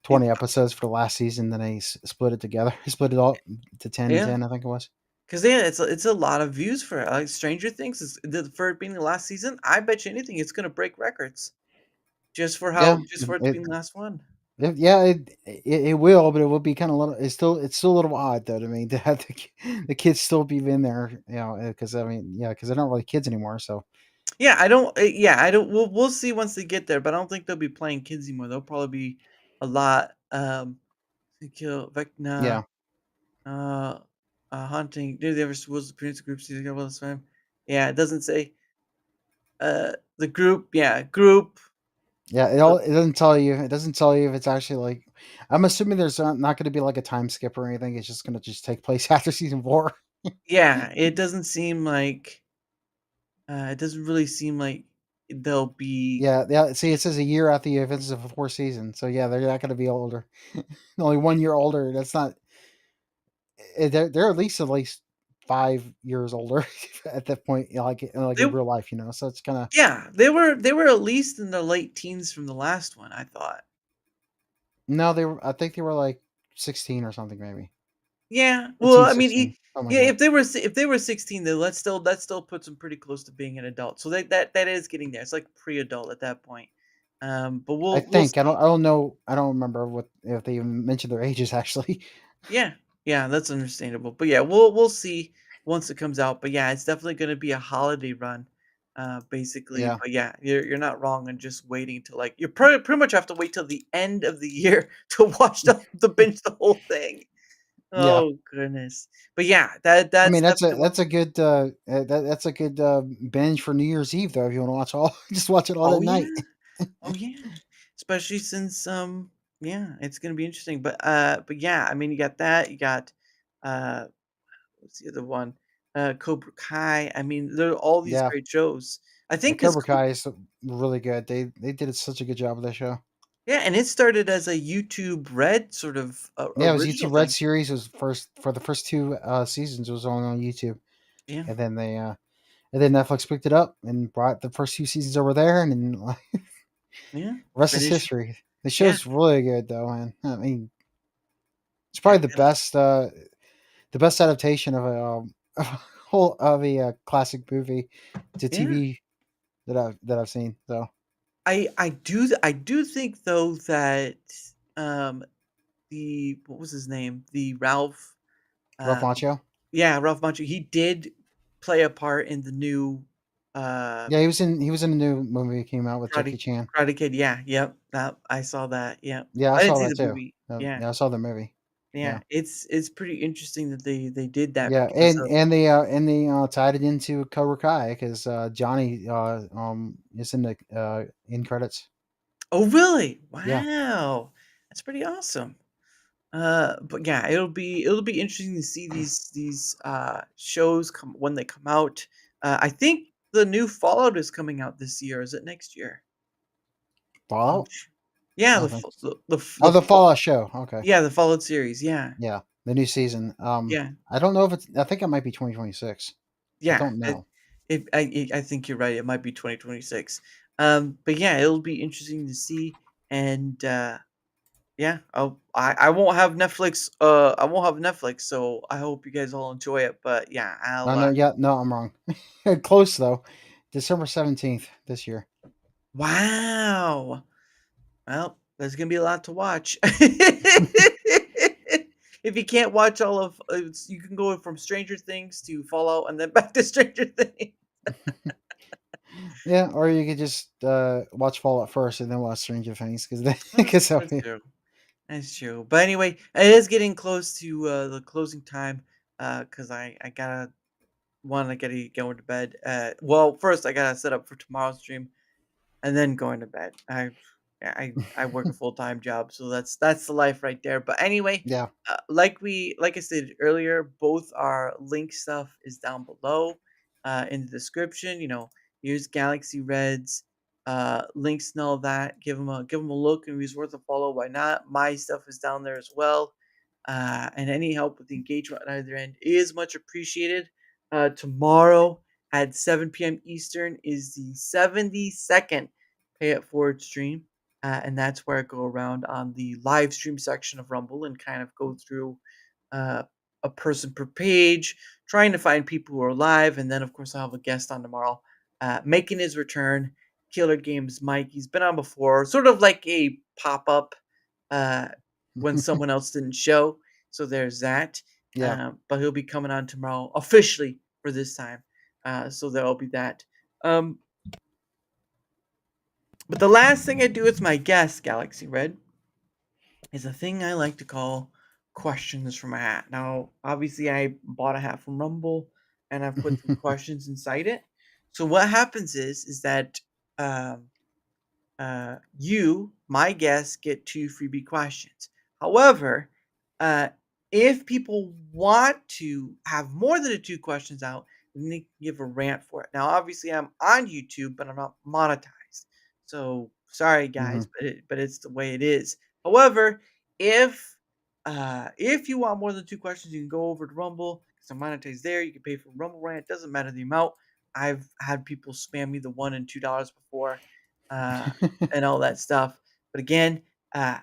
20 it, episodes for the last season. Then they split it together, split it all to 10 and yeah, 10, I think it was. because yeah, it's a lot of views for it. Like Stranger Things for it being the last season. I bet you anything it's gonna break records Yeah, just for it to be the last one. yeah, it will, but it will be kind of little. It's still a little odd though to me to have the kids still be in there, because I mean, yeah, because they're not really kids anymore. So Yeah, I don't. Yeah, I don't. We'll see once they get there, but I don't think they'll be playing kids anymore. They'll probably be a lot. Kill Vecna. yeah, Uh, Haunting. Did they ever was the Prince group season of this time? Yeah, it doesn't say. The group. Yeah, group. yeah. It doesn't tell you. It doesn't tell you if it's actually like. I'm assuming there's not going to be like a time skip or anything. It's just going to just take place after season 4. Yeah, it doesn't seem like. It doesn't really seem like they'll be. Yeah, yeah. See, it says a year after the events of the 4th season. So yeah, they're not going to be older. Only 1 year older. That's not. They're at least 5 years older at that point, like They in real life, you know. So it's kind of Yeah, they were at least in the late teens from the last one, I thought. no, they were. I think they were like 16 or something, maybe Yeah, well, 15, I mean, 16, something like yeah, that. if they were 16, then that still puts them pretty close to being an adult. So that is getting there. It's like pre-adult at that point. But I we'll think see. I don't know. I don't remember what if they even mentioned their ages actually. Yeah, yeah, that's understandable. But yeah, we'll see once it comes out. But yeah, it's definitely going to be a holiday run, basically. Yeah, But yeah, you're not wrong on just waiting to like you pretty much have to wait till the end of the year to watch the binge the whole thing. yeah. Oh goodness. But yeah, I that's mean, definitely one. that's a good that's a good binge for New Year's Eve though. If you want to watch all, just watch it all Oh that yeah. night. Oh yeah. Especially since yeah, it's gonna be interesting. But yeah, I mean you got that, you got uh what's the other one? Cobra Kai. I mean, there are all these Yeah, great shows. I yeah. think because Cobra Kai is really good. They did such a good job with that show. yeah, and it started as a YouTube Red sort of Yeah, it was original YouTube Red thing. series. It was first for the first two seasons. It was only on YouTube, Yeah, and then and then Netflix picked it up and brought the first two seasons over there, and then yeah. rest is Finish. history. The Yeah, show's really good though, man. I mean, it's yeah. probably the best adaptation of a whole of a classic movie to Yeah. TV that I've seen. So I do think though that um the what was his name? The Ralph Ralph uh Macchio. yeah, Ralph Macchio, he did play a part in the new Yeah, he was in a new movie that came out with Jackie Chan. Karate Kid. Yeah, yep. That I saw that. Yeah. Yeah, I I didn't saw see that the too. movie. Yeah. Yeah, I saw the movie. Yeah. Yeah, It's pretty interesting that they did that yeah, because of and they tied it into Cobra Kai because Johnny is in the in credits. Oh, really? Yeah, Wow. That's pretty awesome. But yeah, it'll be interesting to see these shows come when they come out. I think the new Fallout is coming out this year. Is it next year? Fallout. Yeah, I don't think. Oh, the the Fallout show. Okay. yeah, the Fallout series. Yeah. Yeah, the new season. Yeah. I don't know if it's. I think it might be 2026. I Yeah, don't know. I think you're right. It might be 2026. But yeah, it'll be interesting to see. And yeah, I won't have Netflix. I won't have Netflix, so I hope you guys all enjoy it. But yeah, No, I'll. no, yeah, no, I'm wrong. Close though. December 17th this year. Wow. Well, there's gonna be a lot to watch. If you can't watch all of, you can go from Stranger Things to Fallout, and then back to Stranger Things. Yeah, or you could just watch Fallout first and then watch Stranger Things Well, because that's true. That's true. But anyway, it is getting close to the closing time. Cause I gotta I gotta get going to bed. Well, first I gotta set up for tomorrow's stream, and then going to bed. I work a full time job, so that's the life right there. But anyway, yeah. like I stated earlier, both our link stuff is down below, in the description. You know, here's Galaxy Reds, links and all that. Give them a look, and if he's worth a follow. Why not? My stuff is down there as well. And any help with the engagement on either end is much appreciated. Tomorrow at 7 p.m. Eastern is the 72nd Pay It Forward stream. And that's where I go around on the live stream section of Rumble and kind of go through uh, a person per page, trying to find people who are live. And then, of course, I'll have a guest on tomorrow making his return. Killer Games Mike. He's been on before, sort of like a pop up uh, when someone else didn't show. So there's that. Yeah. But he'll be coming on tomorrow officially for this time. So there'll be that. Um, but the last thing I do with my guest, Galaxy Red, is a thing I like to call questions from a hat. Now, obviously, I bought a hat from Rumble, and I've put some questions inside it. So what happens is that um, you, my guests, get two freebie questions. However, uh, if people want to have more than the two questions out, then they can give a rant for it. Now, obviously, I'm on YouTube, but I'm not monetized. So sorry, hmm guys, but it's the way it is. However, if If you want more than two questions, you can go over to Rumble. Some monetize there. You can pay for Rumble Rant. It doesn't matter the amount. I've had people spam me the $1 and $2 before, uh, and all that stuff. But again, uh,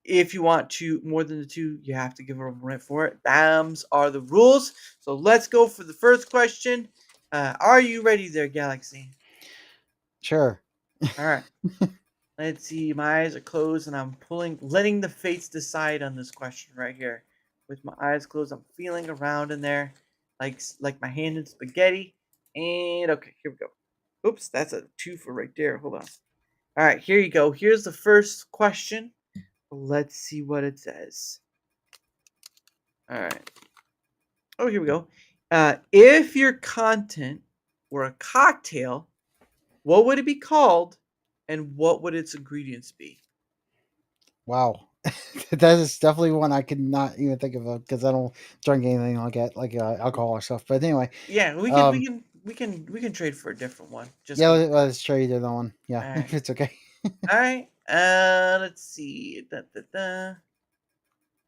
if you want to more than the two, you have to give a Rumble Rant for it. Them's are the rules. So let's go for the first question. Are you ready there, Galaxy? Sure. All right. Let's see. My eyes are closed, and I'm letting the fates decide on this question right here. With my eyes closed, I'm feeling around in there, like my hand in spaghetti. And okay, here we go. Oops, that's a two for right there. Hold on. All right, here you go. Here's the first question. Let's see what it says. All right. Oh, here we go. If your content were a cocktail, what would it be called, and what would its ingredients be? Wow. That is definitely one I could not even think of because I don't drink anything like that, like alcohol or stuff. But anyway, Yeah, we can we um, can we can we can trade for a different one just yeah, because. let's trade it on. Yeah, All right, if it's okay. all right. Let's see. Da, da, da.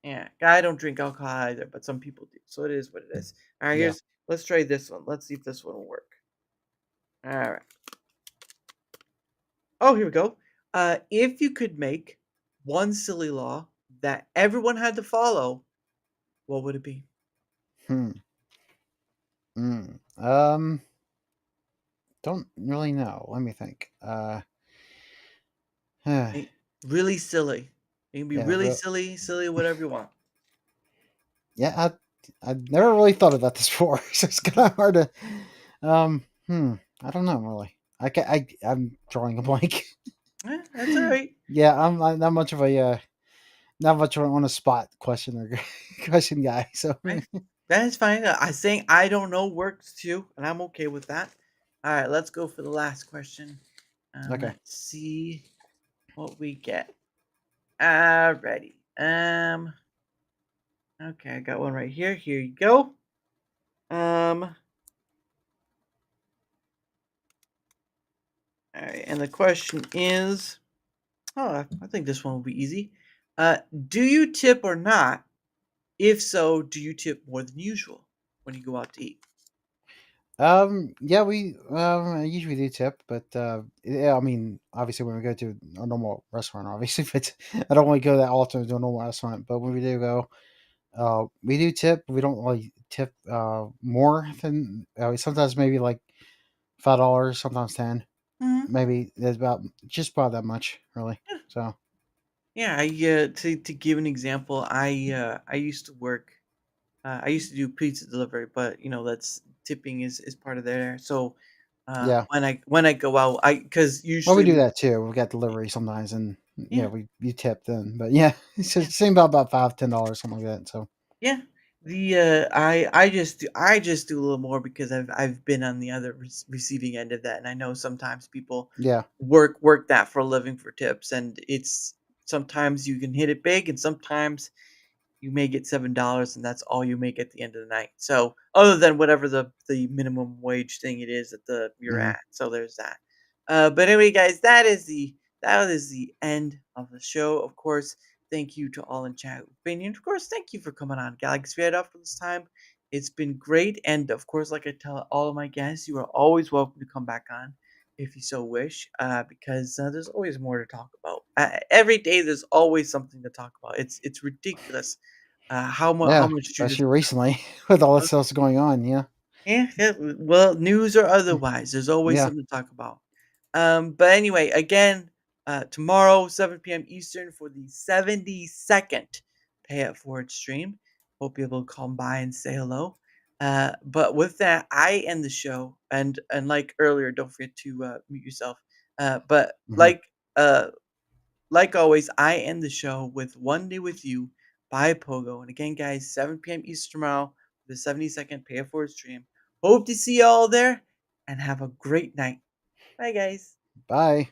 Yeah, I don't drink alcohol either, but some people do, so it is what it is. All right, Yeah. let's try this one. Let's see if this one will work. All right. Oh, here we go. If you could make one silly law that everyone had to follow, what would it be? Hmm. Don't really know. Let me think. Yeah. Eh, Really silly. It can be really silly, silly, whatever you want. Yeah. I never really thought about this before, so it's kind of hard to. I don't know really. I'm drawing a blank. That's all right. Yeah, I'm not much of a not much of an on the spot question or question guy. So Right. That is fine. I saying I don't know works too, and I'm okay with that. All right, let's go for the last question. okay. Let's see what we get. Alrighty. Okay, I got one right here. Here you go. All right, and the question is, oh, I think this one will be easy. Uh, do you tip or not? If so, do you tip more than usual when you go out to eat? Yeah, we I usually do tip, but yeah, I mean, obviously when we go to a normal restaurant, obviously, but I don't really go that often to a normal restaurant. But when we do go, we do tip. We don't really tip more than sometimes maybe like $5, sometimes 10. Mhm. Maybe there's about just about that much, really. So Yeah, to give an example, I used to work. I used to do pizza delivery, but that's tipping is part of there. So yeah, when I go out, I because well, we usually do that too. We got delivery sometimes, and yeah, yeah, we you tip then. But yeah, it's yeah, the same about $5, $10, something like that. So yeah. I just do a little more because I've been on the other receiving end of that, and I know sometimes people yeah. work that for a living for tips, and it's sometimes you can hit it big, and sometimes you may get $7 and that's all you make at the end of the night. So other than whatever the minimum wage thing it is at the you're Mhm. at. So there's that. But anyway, guys, that is the end of the show. Of course, thank you to all in chat opinion. Of course, thank you for coming on GalaxyRed after this time. It's been great. And of course, like I tell all of my guests, you are always welcome to come back on if you so wish, because there's always more to talk about. Every day, there's always something to talk about. It's ridiculous how Yeah, much Judas. especially recently with all this else going on. Yeah, Yeah, yeah. Well, news or otherwise, there's always yeah. something to talk about. But anyway, again, tomorrow, 7 p.m. Eastern for the 72nd Pay It Forward stream. Hope you're able to come by and say hello. But with that, I end the show, and like earlier, don't forget to mute yourself. But Hmm. like always, I end the show with One Day With You by Pogo. And again, guys, 7 p.m. Eastern tomorrow, the 72nd Pay It Forward stream. Hope to see you all there and have a great night. Bye, guys. Bye.